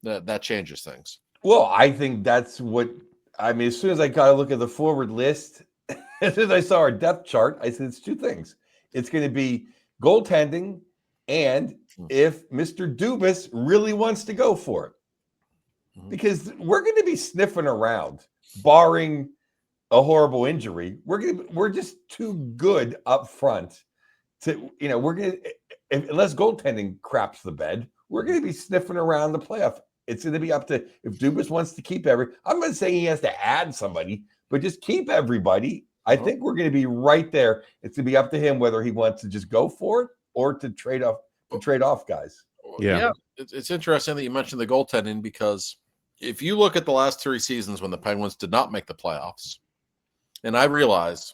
that changes things. Well, I think that's what – I mean, as soon as I got to look at the forward list, as soon as I saw our depth chart, I said it's 2 things. It's going to be goaltending and if Mr. Dubas really wants to go for it. Because we're going to be sniffing around, barring a horrible injury. We're just too good up front to, unless goaltending craps the bed, we're going to be sniffing around the playoff. It's going to be up to, if Dubas wants to keep I'm not saying he has to add somebody, but just keep everybody. I think we're going to be right there. It's going to be up to him whether he wants to just go for it or to trade off guys. Yeah. It's interesting that you mentioned the goaltending, because if you look at the last 3 seasons when the Penguins did not make the playoffs, and I realize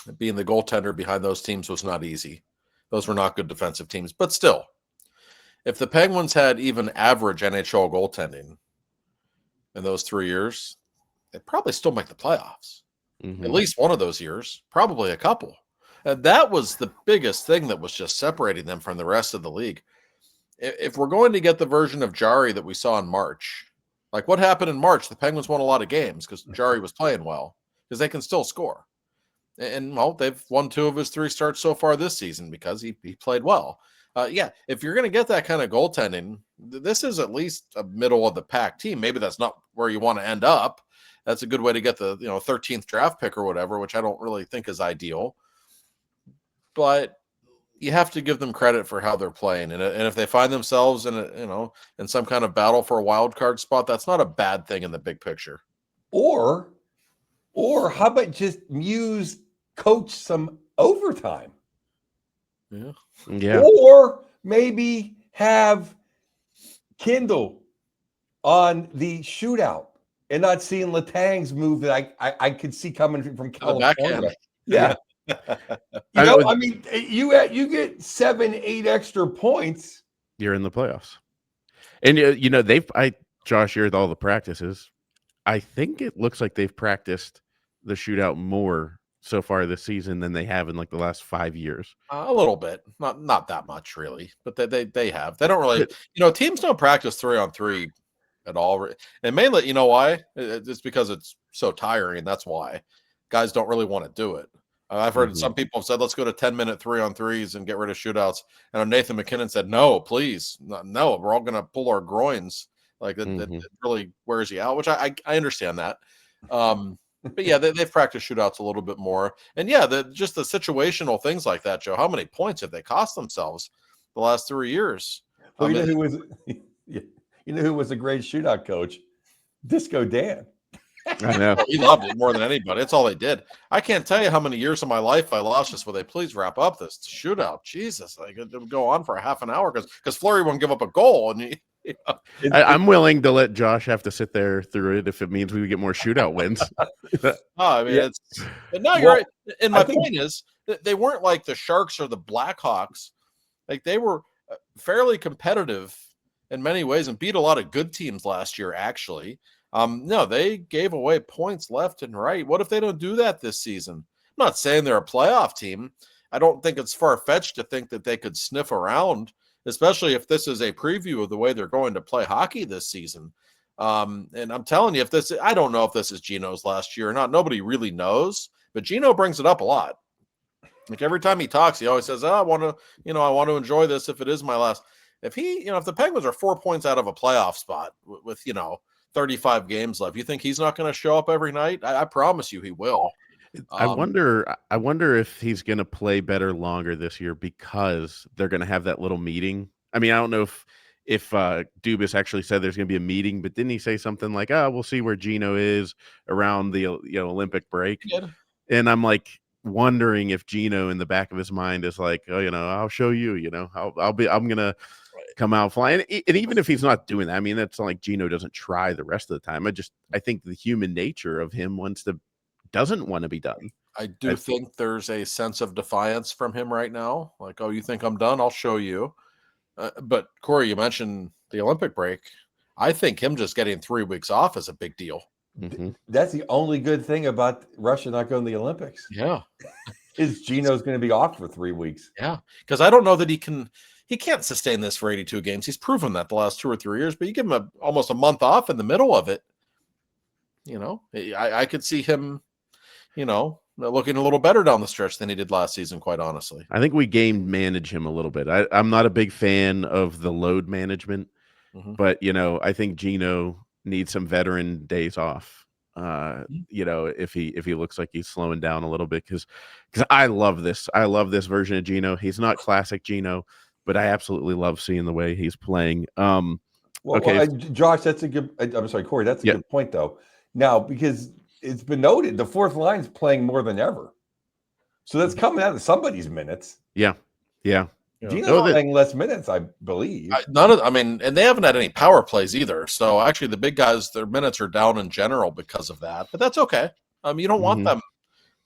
that being the goaltender behind those teams was not easy. Those were not good defensive teams. But still, if the Penguins had even average NHL goaltending in those 3 years, they'd probably still make the playoffs. Mm-hmm. At least one of those years, probably a couple. And that was the biggest thing that was just separating them from the rest of the league. If we're going to get the version of Jari that we saw in March, like what happened in March, the Penguins won a lot of games because Jari was playing well, because they can still score. And, well, they've won 2 of his 3 starts so far this season because he played well. If you're going to get that kind of goaltending, this is at least a middle of the pack team. Maybe that's not where you want to end up. That's a good way to get the 13th draft pick or whatever, which I don't really think is ideal. But you have to give them credit for how they're playing. And if they find themselves in some kind of battle for a wild card spot, that's not a bad thing in the big picture. Or how about just Muse coach some overtime? Yeah. Or maybe have Kindle on the shootout and not seeing Letang's move that I could see coming from California. Yeah. You get 7-8 extra points. You're in the playoffs. And Josh, you're at all the practices. I think it looks like they've practiced the shootout more so far this season than they have in like the last 5 years. A little bit, not that much really, but they have. They don't really, teams don't practice 3-on-3 at all, and mainly, you know why? It's because it's so tiring. That's why guys don't really want to do it. I've heard some people have said, let's go to 10-minute 3-on-3s and get rid of shootouts. And Nathan McKinnon said, no, please. No, we're all going to pull our groins. Like it really wears you out, which I understand that. But yeah, they've practiced shootouts a little bit more. And yeah, just the situational things like that, Joe, how many points have they cost themselves the last 3 years? Well, you know who was a great shootout coach? Disco Dan. I know. Well, he loved it more than anybody. That's all they did. I can't tell you how many years of my life I lost just with a please wrap up this shootout. Jesus, like it would go on for a half an hour because Fleury won't give up a goal, and I'm willing to let Josh have to sit there through it if it means we would get more shootout wins. I mean, Yeah. it's but no, you're Well, right. And my I think- point is that they weren't like the Sharks or the Blackhawks. Like they were fairly competitive in many ways and beat a lot of good teams last year, actually. No, they gave away points left and right. What if they don't do that this season? I'm not saying they're a playoff team. I don't think it's far-fetched to think that they could sniff around, especially if this is a preview of the way they're going to play hockey this season. And I'm telling you, I don't know if this is Gino's last year or not. Nobody really knows, but Gino brings it up a lot. Like every time he talks, he always says, I want to enjoy this if it is my last. If the Penguins are 4 points out of a playoff spot with 35 games left, you think he's not going to show up every night? I promise you he will. I wonder if he's going to play better longer this year because they're going to have that little meeting. I mean, I don't know if Dubas actually said there's going to be a meeting, but didn't he say something like, we'll see where Gino is around the Olympic break? And I'm like wondering if Gino in the back of his mind is like, I'll show you, I'm going to come out flying. And even if he's not doing that, I mean, that's not like Gino doesn't try the rest of the time. I think the human nature of him doesn't want to be done. I do think there's a sense of defiance from him right now. Like, oh, you think I'm done? I'll show you. But Corey, you mentioned the Olympic break. I think him just getting 3 weeks off is a big deal. Mm-hmm. That's the only good thing about Russia not going to the Olympics. Yeah. Is Gino's going to be off for 3 weeks. Yeah. Because I don't know that he can't sustain this for 82 games. He's proven that the last 2 or 3 years, but you give him almost a month off in the middle of it. I could see him, looking a little better down the stretch than he did last season, quite honestly. I think we game manage him a little bit. I'm not a big fan of the load management, but I think Gino needs some veteran days off. If he looks like he's slowing down a little bit, because I love this. I love this version of Gino. He's not classic Gino, but I absolutely love seeing the way he's playing. Josh, that's a good. I'm sorry, Corey. That's a good point, though. Now, because it's been noted, the fourth line's playing more than ever, so that's coming out of somebody's minutes. Yeah. Gino's playing less minutes, I believe. And they haven't had any power plays either. So actually, the big guys, their minutes are down in general because of that. But that's okay. You don't want them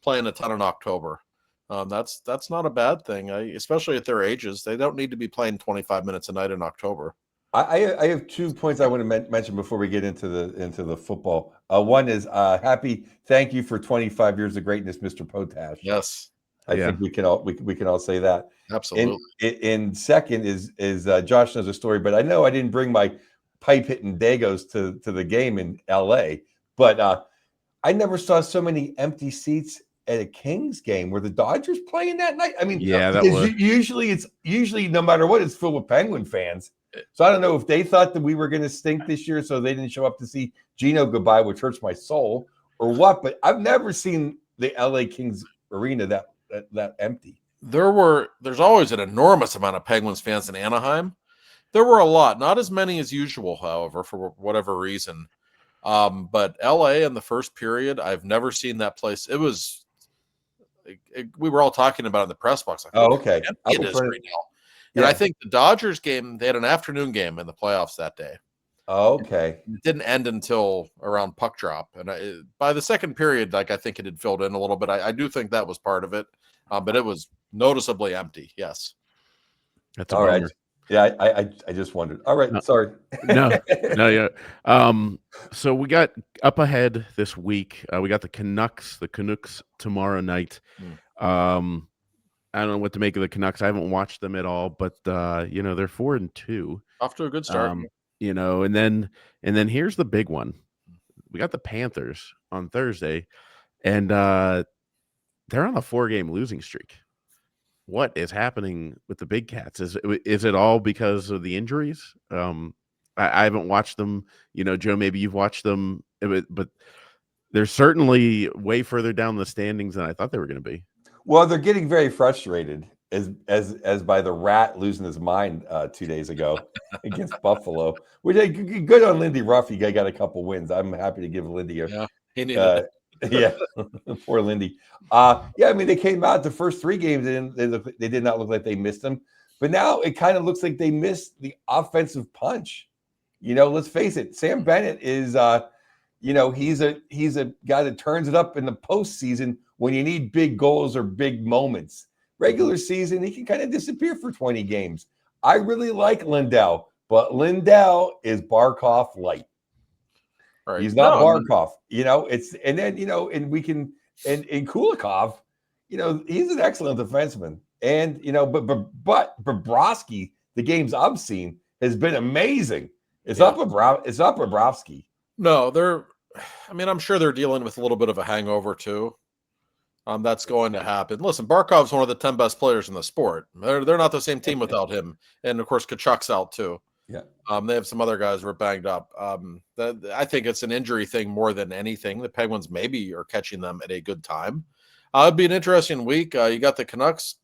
playing a ton in October. That's not a bad thing, especially at their ages. They don't need to be playing 25 minutes a night in October. I have 2 points I want to mention before we get into the football. One is thank you for 25 years of greatness, Mr. Potash. Yes, I think we can all say that. Absolutely. And second is Josh knows a story, but I know I didn't bring my pipe hitting Dagos to the game in LA, but I never saw so many empty seats at a Kings game. Were the Dodgers playing that night? I mean, usually no matter what, it's filled with Penguin fans. So I don't know if they thought that we were going to stink this year, so they didn't show up to see Gino goodbye, which hurts my soul, or what. But I've never seen the LA Kings arena that empty. There's always an enormous amount of Penguins fans in Anaheim. There were a lot, not as many as usual, however, for whatever reason. But LA in the first period, I've never seen that place. It was, we were all talking about it in the press box. Like, okay. It is right now. And I think the Dodgers game, they had an afternoon game in the playoffs that day. Okay. It didn't end until around puck drop. And by the second period, I think it had filled in a little bit. I do think that was part of it. But it was noticeably empty. Yes. That's all right. Yeah, I just wondered. All right, sorry. No, yeah. So we got up ahead this week. We got the Canucks tomorrow night. I don't know what to make of the Canucks. I haven't watched them at all, but they're 4-2. Off to a good start. And then here's the big one. We got the Panthers on Thursday, and they're on a 4-game losing streak. What is happening with the Big Cats? Is it all because of the injuries? I haven't watched them. Joe, maybe you've watched them, but they're certainly way further down the standings than I thought they were going to be. Well, they're getting very frustrated as by the Rat losing his mind 2 days ago against Buffalo. Good on Lindy Ruff. He got a couple wins. I'm happy to give Lindy He needed it. Yeah, poor Lindy. Yeah, I mean, they came out the first 3 games, they did not look like they missed them, but now it kind of looks like they missed the offensive punch. Let's face it, Sam Bennett is, he's a guy that turns it up in the postseason when you need big goals or big moments. Regular season, he can kind of disappear for 20 games. I really like Lindell, but Lindell is Barkov light. Right. He's not Barkov, and we can, and Kulikov, he's an excellent defenseman. And, but Bobrovsky, the games I've seen, has been amazing. It's not Bobrovsky. No, I'm sure they're dealing with a little bit of a hangover too. That's going to happen. Listen, Barkov's one of the 10 best players in the sport. They're not the same team without him. And of course, Kachuk's out too. Yeah. They have some other guys who are banged up. I think it's an injury thing more than anything. The Penguins maybe are catching them at a good time. It'd be an interesting week. You got the Canucks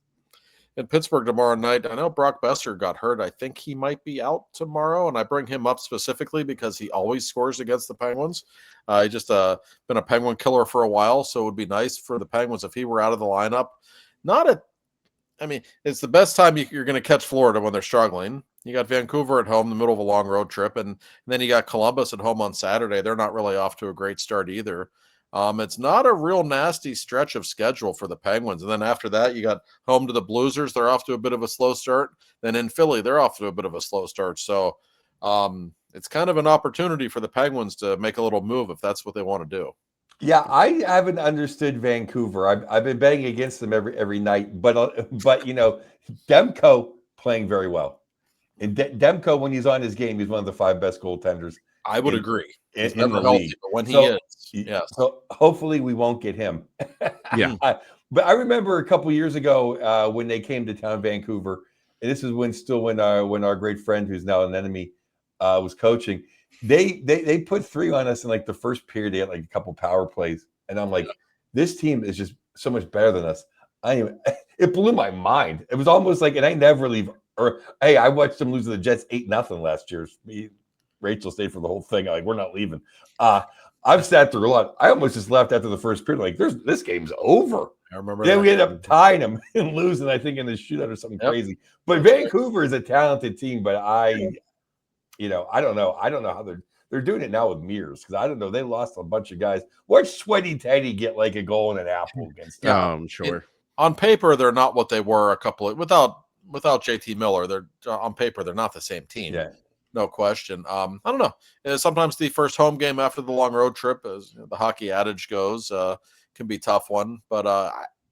in Pittsburgh tomorrow night. I know Brock Besser got hurt. I think he might be out tomorrow, and I bring him up specifically because he always scores against the Penguins. He just been a Penguin killer for a while, so it would be nice for the Penguins if he were out of the lineup. It's the best time you're going to catch Florida when they're struggling. You got Vancouver at home in the middle of a long road trip, and then you got Columbus at home on Saturday. They're not really off to a great start either. It's not a real nasty stretch of schedule for the Penguins. And then after that, you got home to the Bluesers. They're off to a bit of a slow start. Then in Philly, they're off to a bit of a slow start. So it's kind of an opportunity for the Penguins to make a little move if that's what they want to do. Yeah, I haven't understood Vancouver. I've been betting against them every night, but Demko playing very well. And Demko, when he's on his game, he's one of the 5 best goaltenders. I would agree. He's In never the healthy, league. but when he is, yes. So hopefully we won't get him. Yeah. But I remember a couple years ago when they came to town, Vancouver, and this is when our great friend, who's now an enemy, was coaching. They put 3 on us in like the first period. They had like a couple power plays, and I'm like, this team is just so much better than us. It blew my mind. It was almost like, and I never leave. Or hey, I watched them lose to the Jets 8-0 last year. Rachel stayed for the whole thing. I'm like, we're not leaving. I've sat through a lot. I almost just left after the first period. Like, this game's over. I remember. Then we ended up tying them and losing, I think, in the shootout or something crazy. But Vancouver is a talented team. But I don't know. I don't know how they're doing it now with Mears, because I don't know. They lost a bunch of guys. Watch Sweaty Teddy get like a goal and an apple against them. Sure. On paper, they're not what they were without JT Miller. They're on paper, they're not the same team. Yeah. No question. I don't know. Sometimes the first home game after the long road trip, as the hockey adage goes, can be a tough one. But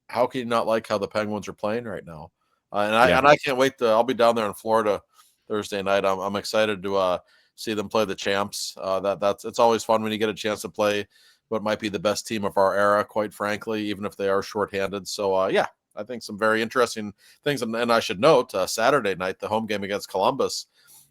how can you not like how the Penguins are playing right now? And I can't wait. I'll be down there in Florida Thursday night. I'm excited to see them play the champs. It's always fun when you get a chance to play what might be the best team of our era, quite frankly, even if they are shorthanded. So I think some very interesting things. And I should note, Saturday night, the home game against Columbus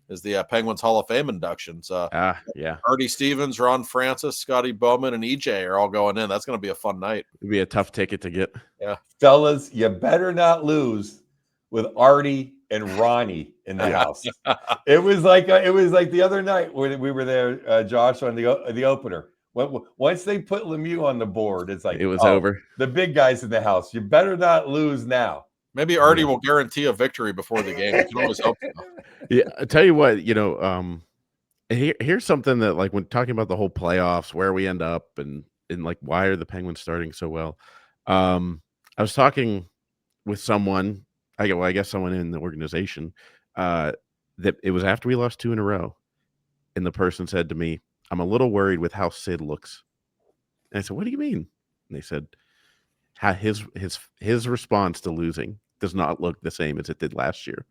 is the Penguins Hall of Fame inductions. Artie Stevens, Ron Francis, Scotty Bowman, and EJ are all going in. That's going to be a fun night. It'd be a tough ticket to get. Yeah. Fellas, you better not lose with Artie and Ronnie in the house. It was like the other night when we were there, Josh, on the opener. Once they put Lemieux on the board, it's like it was over. The big guys in the house. You better not lose now. Maybe Artie will guarantee a victory before the game. You can always hope so. Yeah, I tell you what, here's something that, like, when talking about the whole playoffs, where we end up, and like, why are the Penguins starting so well? I was talking with someone, I guess someone in the organization, that it was after we lost 2 in a row, and the person said to me, "I'm a little worried with how Sid looks." And I said, "What do you mean?" And they said, "How his response to losing does not look the same as it did last year."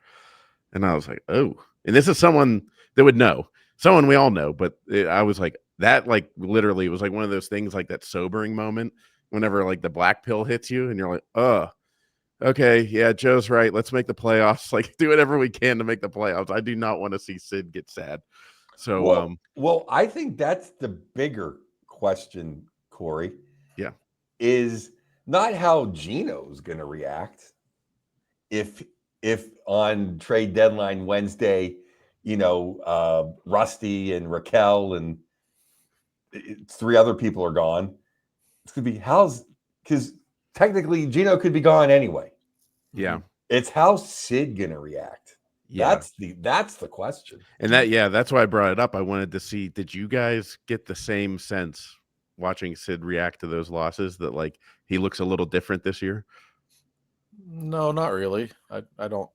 And I was like, "Oh," and this is someone that would know, someone we all know, but I was like, that, like, literally, it was like one of those things, like that sobering moment whenever, like, the black pill hits you and you're like, "Oh, okay, yeah, Joe's right. Let's make the playoffs. Like, do whatever we can to make the playoffs." I do not want to see Sid get sad. So, well, I think that's the bigger question, Corey. Yeah, is not how Gino's going to react if on trade deadline Wednesday, Rusty and Raquel and three other people are gone. It's going to be because technically Gino could be gone anyway. Yeah. It's how's Sid going to react? Yeah. That's the question. And that's why I brought it up. I wanted to see, did you guys get the same sense watching Sid react to those losses that like he looks a little different this year? No, not really. I don't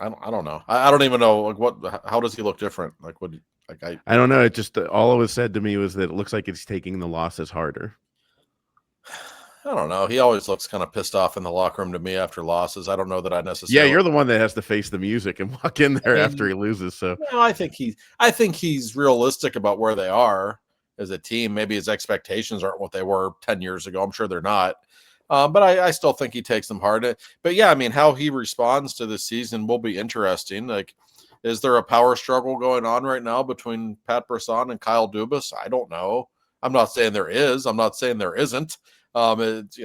know. I don't even know like how does he look different? Like what like I don't know. It just all it was said to me was that it looks like it's taking the losses harder. I don't know. He always looks kind of pissed off in the locker room to me after losses. I don't know that I necessarily. Yeah, you're the one that has to face the music and walk in there after he loses. So no, I think he's realistic about where they are as a team. Maybe his expectations aren't what they were 10 years ago. I'm sure they're not. But I still think he takes them hard. But yeah, I mean, how he responds to this season will be interesting. Like, is there a power struggle going on right now between Pat Brisson and Kyle Dubas? I don't know. I'm not saying there is. I'm not saying there isn't. It's,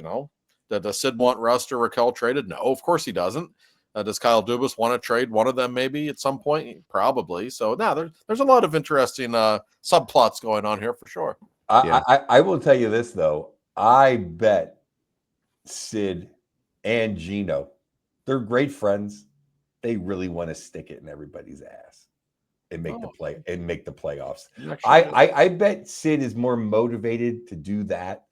does Sid want Rust or Raquel traded? No, of course he doesn't. Does Kyle Dubas want to trade one of them maybe at some point? Probably. So now there's a lot of interesting subplots going on here for sure. I will tell you this though. I bet Sid and Gino, they're great friends. They really want to stick it in everybody's ass and make the playoffs. I bet Sid is more motivated to do that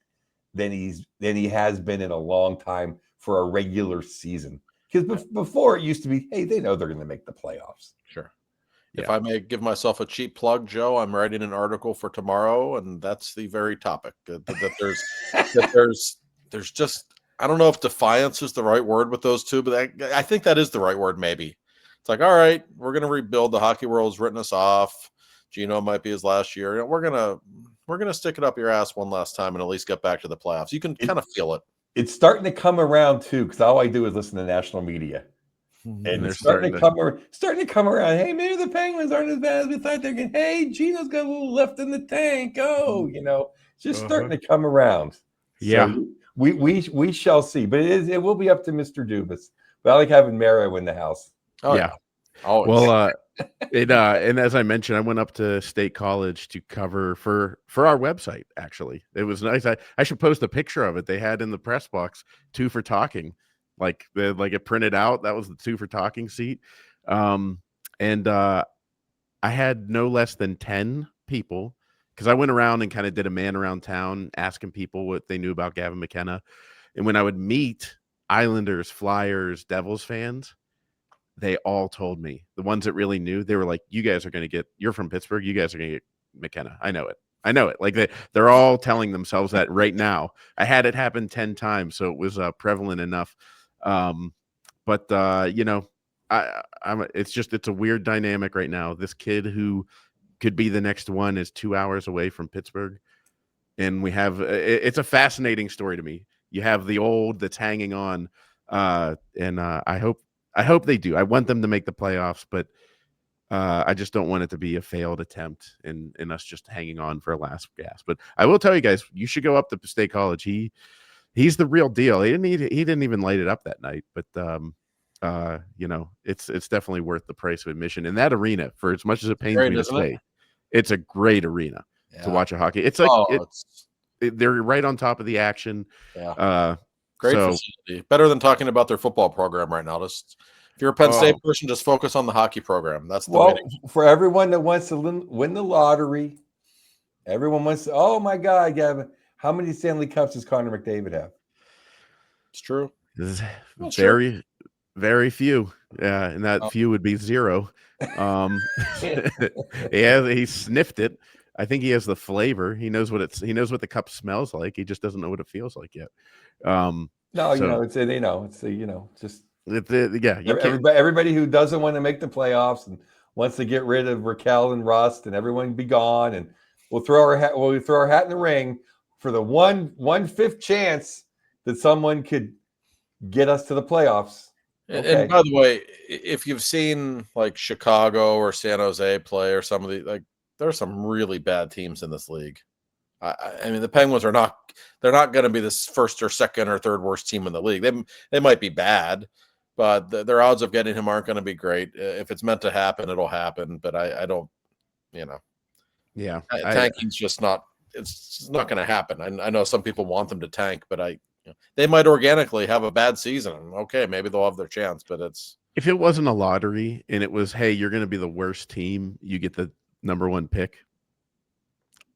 than he has been in a long time for a regular season. Because before it used to be, hey, they know they're going to make the playoffs. Sure. Yeah. If I may give myself a cheap plug, Joe, I'm writing an article for tomorrow, and that's the very topic that there's just, I don't know if defiance is the right word with those two, but I think that is the right word. Maybe it's like, all right, we're going to rebuild. The hockey world has written us off. Gino might be his last year. We're gonna stick it up your ass one last time and at least get back to the playoffs. You can kind of feel it. It's starting to come around too, because all I do is listen to national media, and they're starting to come around. Hey, maybe the Penguins aren't as bad as we thought. They're going, hey, Gino's got a little left in the tank. Oh, just starting to come around. Yeah, so we shall see, but it will be up to Mr. Dubas. But I like having Mario in the house. Oh yeah. Always. Well, and as I mentioned, I went up to State College to cover for our website. Actually, it was nice. I should post a picture of it. They had in the press box 2 for Talking, like it printed out. That was the 2 for Talking seat. And I had no less than 10 people because I went around and kind of did a man around town asking people what they knew about Gavin McKenna. And when I would meet Islanders, Flyers, Devils fans, they all told me, the ones that really knew, they were like, you guys are going to you're from Pittsburgh. You guys are going to get McKenna. I know it. Like they're all telling themselves that right now. I had it happen 10 times. So it was prevalent enough. But it's a weird dynamic right now. This kid who could be the next one is 2 hours away from Pittsburgh. And we have, it's a fascinating story to me. You have the old that's hanging on. And I hope they do. I want them to make the playoffs, but I just don't want it to be a failed attempt and us just hanging on for a last gasp. But I will tell you guys, you should go up to State College. He's the real deal. He didn't even light it up that night, but it's definitely worth the price of admission. And that arena, for as much as it pains me to say, it's a great arena to watch a hockey. It's like they're right on top of the action. Yeah. Great facility. Better than talking about their football program right now. Just if you're a Penn State person, just focus on the hockey program. That's the winning. For everyone that wants to win the lottery, everyone wants to. Oh my God, Gavin! How many Stanley Cups does Connor McDavid have? It's true. Very, very few. Yeah, and that few would be 0. He sniffed it. I think he has the flavor. He knows what the cup smells like. He just doesn't know what it feels like yet. Everybody who doesn't want to make the playoffs and wants to get rid of Raquel and Rust and everyone be gone, and we'll throw our hat in the ring for the 1/5 chance that someone could get us to the playoffs. Okay. And by the way, if you've seen like Chicago or San Jose play or some of the there are some really bad teams in this league. I mean, the Penguins they're not going to be this first or second or third worst team in the league. They might be bad, but their odds of getting him aren't going to be great. If it's meant to happen, it'll happen. But I don't, Yeah, tanking's just not. it's not going to happen. I know some people want them to tank, but they might organically have a bad season. Okay, maybe they'll have their chance, but if it wasn't a lottery and it was, hey, you're going to be the worst team, you get the number 1 pick,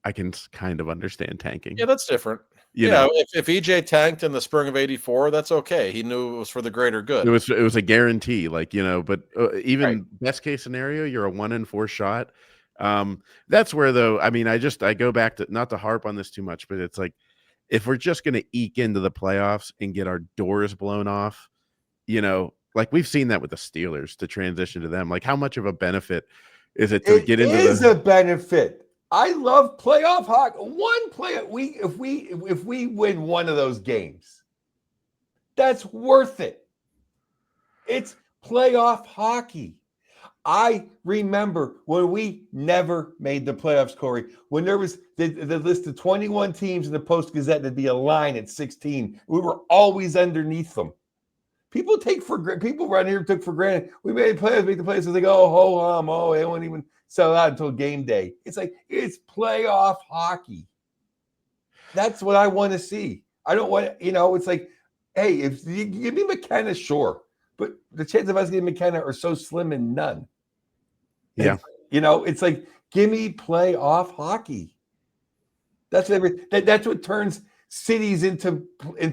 I can kind of understand tanking. yeah, that's different. You know, if EJ tanked in the spring of '84, that's okay. He knew it was for the greater good. it was a guarantee, like, but even Right. best case scenario, you're a 1 in 4 shot. That's where, though, I mean, I go back to, not to harp on this too much, but it's like, if we're just going to eke into the playoffs and get our doors blown off, like we've seen that with the Steelers, to transition to them, like how much of a benefit is it to get into It is a benefit. I love playoff hockey. If we win one of those games, that's worth it. It's playoff hockey. I remember when we never made the playoffs, Corey, when there was the list of 21 teams in the Post-Gazette, there'd be a line at 16. We were always underneath them. People around here took for granted. We made the playoffs. So they go, they won't even sell out until game day. It's like, it's playoff hockey. That's what I want to see. I don't want, it's like, hey, if you give me McKenna, sure. But the chance of us getting McKenna are so slim and none. Yeah. It's like, give me playoff hockey. That's what turns cities into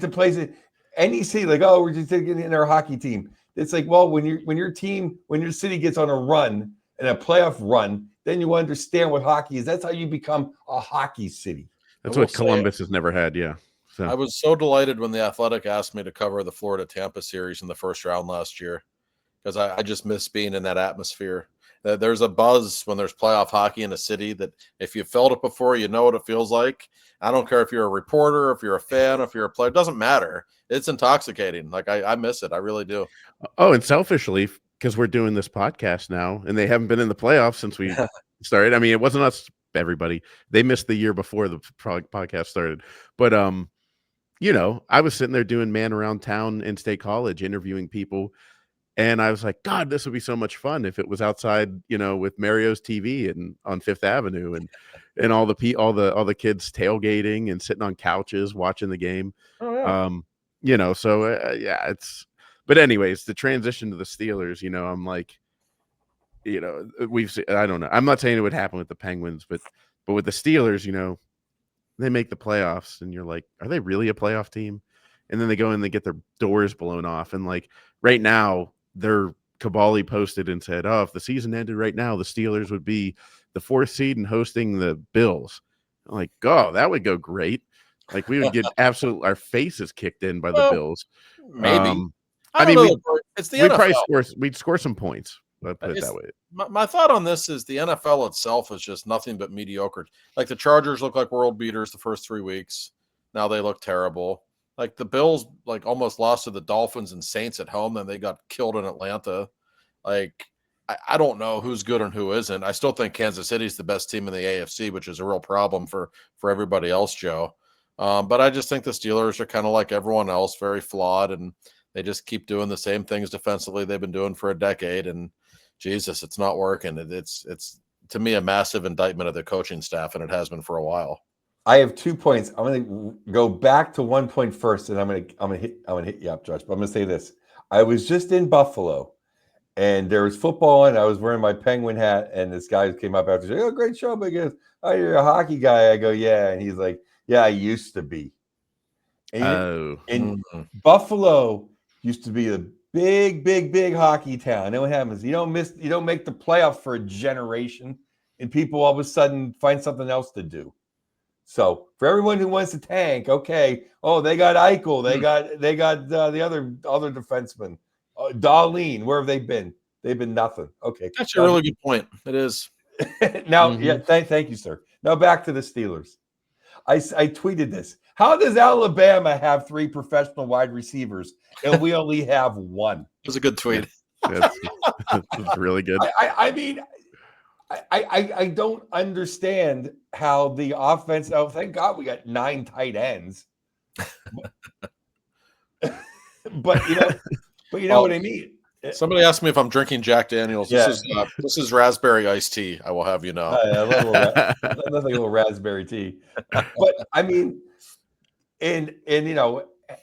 places. Any city, like, oh, we're just getting in our hockey team. It's like, well, when your city gets on a run and a playoff run, then you understand what hockey is. That's how you become a hockey city. That's what Columbus has never had. Yeah. So I was so delighted when the Athletic asked me to cover the Florida Tampa series in the first round last year, because I just miss being in that atmosphere. There's a buzz when there's playoff hockey in a city that if you felt it before, you know what it feels like. I don't care if you're a reporter, if you're a fan, if you're a player, it doesn't matter. It's intoxicating. Like I miss it. I really do. Oh, and selfishly, because we're doing this podcast now and they haven't been in the playoffs since we started. I mean, it wasn't us, everybody. They missed the year before the podcast started. But, I was sitting there doing Man Around Town in State College, interviewing people. And I was like, God, this would be so much fun if it was outside, with Mario's TV and on Fifth Avenue and all the kids tailgating and sitting on couches watching the game. Oh, yeah. But anyways, the transition to the Steelers, I'm like, we've seen, I don't know. I'm not saying it would happen with the Penguins, but with the Steelers, they make the playoffs and you're like, are they really a playoff team? And then they go and they get their doors blown off. And like right now, Cabali posted and said, oh, if the season ended right now, the Steelers would be the 4th seed and hosting the Bills. I'm like, oh, that would go great. Like we would get our faces kicked in by the Bills. Maybe. It's the NFL. We'd score some points. Let's put it that way. My thought on this is the NFL itself is just nothing but mediocre. Like the Chargers look like world beaters the first 3 weeks. Now they look terrible. Like the Bills, like almost lost to the Dolphins and Saints at home. Then they got killed in Atlanta. Like I don't know who's good and who isn't. I still think Kansas City's the best team in the AFC, which is a real problem for everybody else, Joe. But I just think the Steelers are kind of like everyone else, very flawed, and they just keep doing the same things defensively they've been doing for a decade. And Jesus, it's not working. It's to me a massive indictment of the coaching staff, and it has been for a while. I have 2 points. I'm going to go back to 1 point first, and I'm going to hit you up, Josh. But I'm going to say this: I was just in Buffalo, and there was football, and I was wearing my Penguin hat, and this guy came up after, saying, "Oh, great show!" But he goes, "Oh, you're a hockey guy." I go, "Yeah," and he's like, "Yeah, I used to be." And Buffalo used to be a big hockey town. And what happens? You don't make the playoffs for a generation, and people all of a sudden find something else to do. So for everyone who wants to tank, okay. Oh, they got Eichel. They got the other defenseman, Darlene. Where have they been? They've been nothing. Okay, that's a really good point. It is. Now, yeah. Thank you, sir. Now back to the Steelers. I tweeted this. How does Alabama have 3 professional wide receivers and we only have 1? It was a good tweet. That's really good. I mean, I don't understand how the offense. Oh, thank God we got 9 tight ends. But you know what I mean. Somebody asked me if I'm drinking Jack Daniels. Yeah. This is raspberry iced tea. I will have you know. I love a little raspberry tea. But I mean, and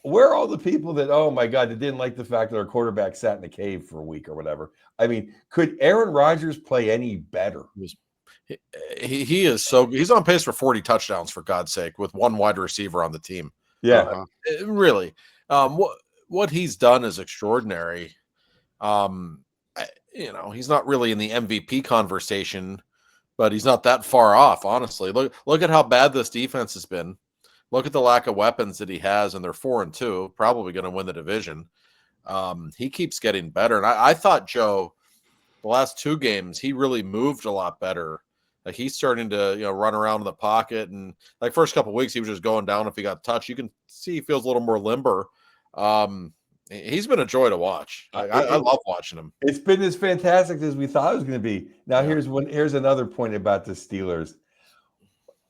where are all the people that, oh my God, that didn't like the fact that our quarterback sat in a cave for a week or whatever? I mean, could Aaron Rodgers play any better? He is he's on pace for 40 touchdowns, for God's sake, with one wide receiver on the team. Yeah. Really. What he's done is extraordinary. He's not really in the MVP conversation, but he's not that far off, honestly. Look at how bad this defense has been. Look at the lack of weapons that he has, and they're 4-2, probably going to win the division. He keeps getting better. And I thought, Joe, the last 2 games, he really moved a lot better. Like, he's starting to, run around in the pocket, and like first couple of weeks, he was just going down if he got touched. You can see he feels a little more limber. He's been a joy to watch. I love watching him. It's been as fantastic as we thought it was going to be. Now, here's another point about the Steelers.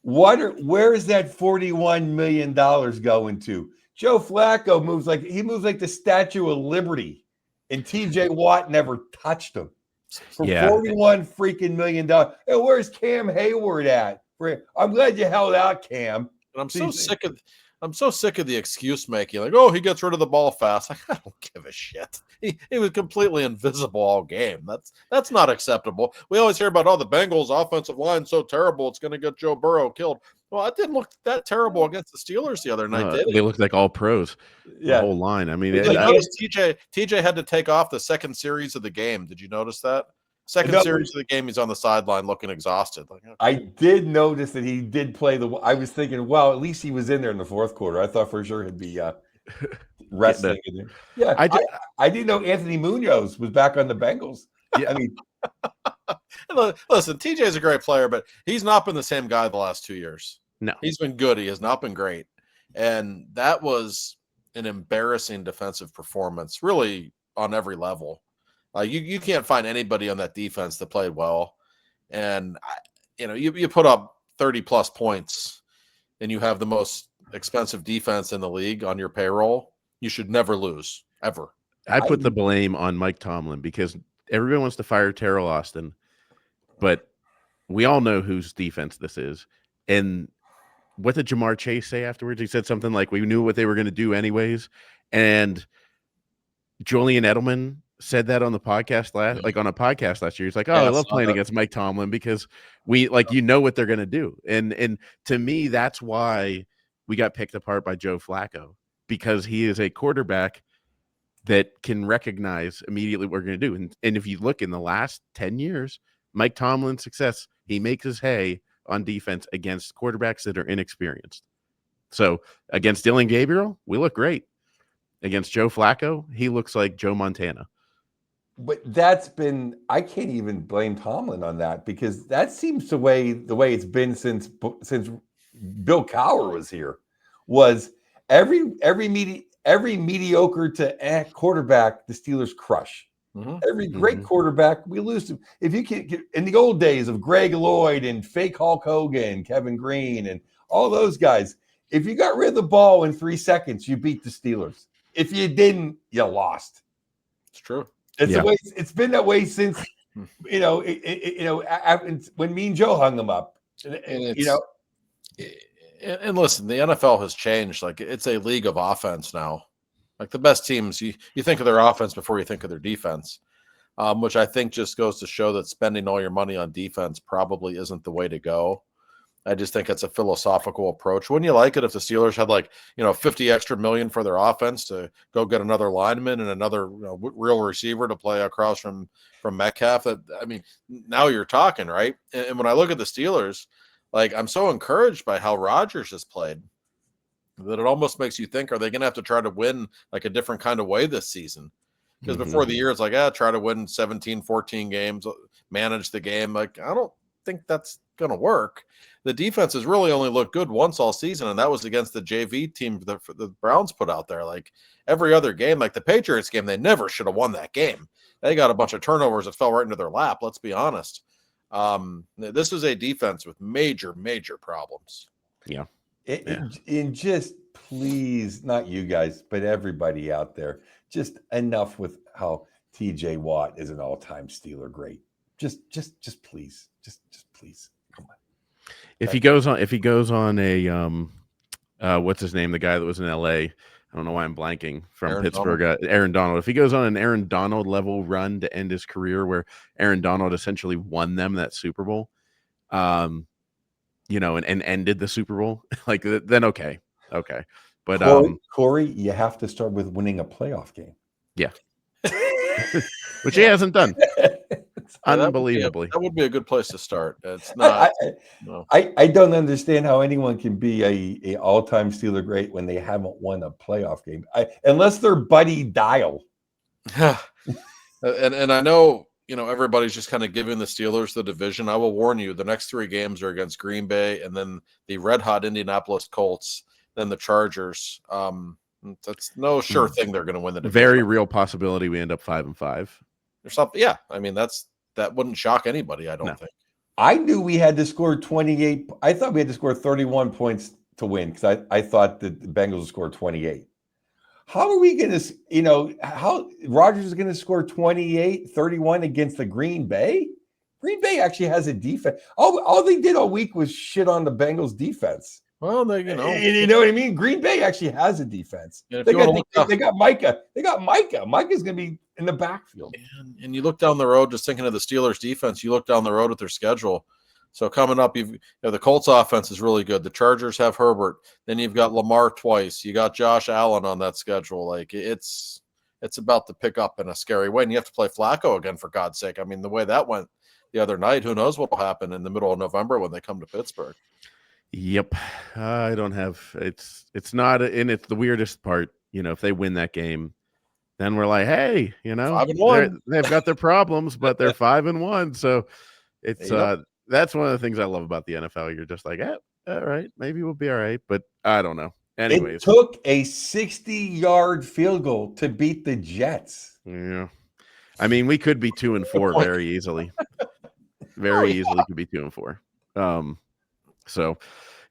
Where is that $41 million going to? Joe Flacco moves like the Statue of Liberty, and TJ Watt never touched him. For $41 freaking million. Hey, where's Cam Hayward at? I'm glad you held out, Cam. And I'm so sick of the excuse making, like, oh, he gets rid of the ball fast. Like, I don't give a shit. He was completely invisible all game. That's not acceptable. We always hear about, the Bengals offensive line so terrible, it's going to get Joe Burrow killed. Well, it didn't look that terrible against the Steelers the other night, did it? They looked like all pros. The whole line. I mean, TJ had to take off the second series of the game. Did you notice that? Second series of the game, he's on the sideline looking exhausted. Like, okay. I did notice that he did play I was thinking, well, at least he was in there in the fourth quarter. I thought for sure he'd be resting. Yeah, I didn't know Anthony Munoz was back on the Bengals. Yeah. I mean, listen, TJ is a great player, but he's not been the same guy the last 2 years. No, he's been good. He has not been great, and that was an embarrassing defensive performance, really on every level. You can't find anybody on that defense that played well, and you put up 30+ points, and you have the most expensive defense in the league on your payroll. You should never lose, ever. I put the blame on Mike Tomlin because everyone wants to fire Terrell Austin, but we all know whose defense this is. And what did Jamar Chase say afterwards? He said something like, we knew what they were going to do anyways. And Julian Edelman said that on the podcast on a podcast last year. He's like, I love playing against Mike Tomlin because we what they're going to do. And to me, that's why we got picked apart by Joe Flacco, because he is a quarterback that can recognize immediately what we're going to do. And if you look in the last 10 years, Mike Tomlin's success, he makes his hay on defense against quarterbacks that are inexperienced. So against Dylan Gabriel, we look great. Against Joe Flacco, he looks like Joe Montana. But I can't even blame Tomlin on that, because that seems the way it's been since Bill Cowher was here. Was every mediocre to quarterback the Steelers crush. Mm-hmm. Every great quarterback we lose to. If you can get in the old days of Greg Lloyd and fake Hulk Hogan, Kevin Green, and all those guys, if you got rid of the ball in 3 seconds, you beat the Steelers. If you didn't, you lost. It's true. It's the way it's been that way since when me and Joe hung them up. And listen, the NFL has changed. Like, it's a league of offense now. Like, the best teams, you think of their offense before you think of their defense, which I think just goes to show that spending all your money on defense probably isn't the way to go. I just think it's a philosophical approach. Wouldn't you like it if the Steelers had 50 extra million for their offense to go get another lineman and another real receiver to play across from Metcalf? Now you're talking, right? And when I look at the Steelers, I'm so encouraged by how Rodgers has played that it almost makes you think, are they going to have to try to win a different kind of way this season? Because before the year, it's try to win 17, 14 games, manage the game. I don't think that's going to work. The defense has really only looked good once all season, and that was against the JV team the Browns put out there. Every other game, the Patriots game, they never should have won that game. They got a bunch of turnovers that fell right into their lap, let's be honest. This is a defense with major, major problems. Yeah. And just please, not you guys, but everybody out there, just enough with how TJ Watt is an all-time Steeler great. Just please. Just please. Come on. If he goes on a what's his name? The guy that was in LA. I don't know why I'm blanking from Aaron Pittsburgh. Aaron Donald. If he goes on an Aaron Donald level run to end his career, where Aaron Donald essentially won them that Super Bowl, and ended the Super Bowl, like then okay. But Corey, you have to start with winning a playoff game. Yeah. Which he hasn't done. Unbelievably. That would be a good place to start. It's not. I don't understand how anyone can be a all-time Steeler great when they haven't won a playoff game, unless they're Buddy Dial. and I know everybody's just kind of giving the Steelers the division. I will warn you: the next 3 games are against Green Bay, and then the red-hot Indianapolis Colts, then the Chargers. That's no sure thing they're going to win the division. Very real possibility we end up 5-5 or something. Yeah, I mean that wouldn't shock anybody. I don't think. I knew we had to score 28. I thought we had to score 31 points to win because I thought that the Bengals would score 28. How are we going to, how Rodgers is going to score 28, 31 against the Green Bay? Green Bay actually has a defense. All they did all week was shit on the Bengals defense. Well, you know what I mean? Green Bay actually has a defense. They got Micah. They got Micah. Micah's going to be in the backfield. And you look down the road, just thinking of the Steelers defense, you look down the road at their schedule. So coming up, the Colts offense is really good. The Chargers have Herbert. Then you've got Lamar twice. You got Josh Allen on that schedule. Like it's about to pick up in a scary way. And you have to play Flacco again, for God's sake. I mean, the way that went the other night, who knows what will happen in the middle of November when they come to Pittsburgh. Yep. I don't have it's not, and it's the weirdest part, if they win that game, then we're like, hey, 5-1. They've got their problems, but they're 5-1. So it's that's one of the things I love about the NFL. You're just like, all right, maybe we'll be all right, but I don't know. Anyways, it took a 60-yard field goal to beat the Jets. Yeah. I mean, we could be 2-4 very easily. Very easily could be 2-4. So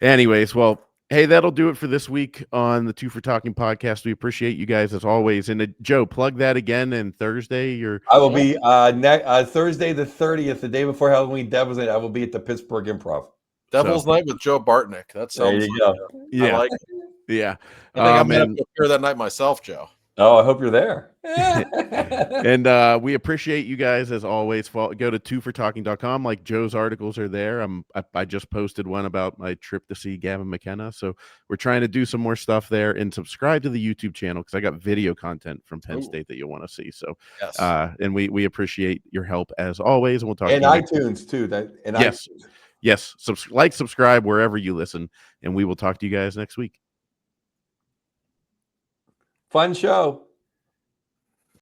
anyways, well, hey, that'll do it for this week on the Two for Talking podcast. We appreciate you guys as always. And Joe, plug that again. And Thursday, I will be Thursday the 30th, the day before Halloween Devil's Night. I will be at the Pittsburgh Improv. Devil's Night with Joe Bartnick. That sounds. There you go. Yeah, I like it. Yeah. I think I'm going to appear that night myself, Joe. Oh, I hope you're there. And we appreciate you guys as always. Go to twofortalking.com. Like Joe's articles are there. I just posted one about my trip to see Gavin McKenna. So we're trying to do some more stuff there, and subscribe to the YouTube channel because I got video content from Penn State that you'll want to see. So, yes. And we appreciate your help as always. And we'll talk and to you iTunes too. Yes. iTunes. Yes. Subscribe wherever you listen, and we will talk to you guys next week. Fun show.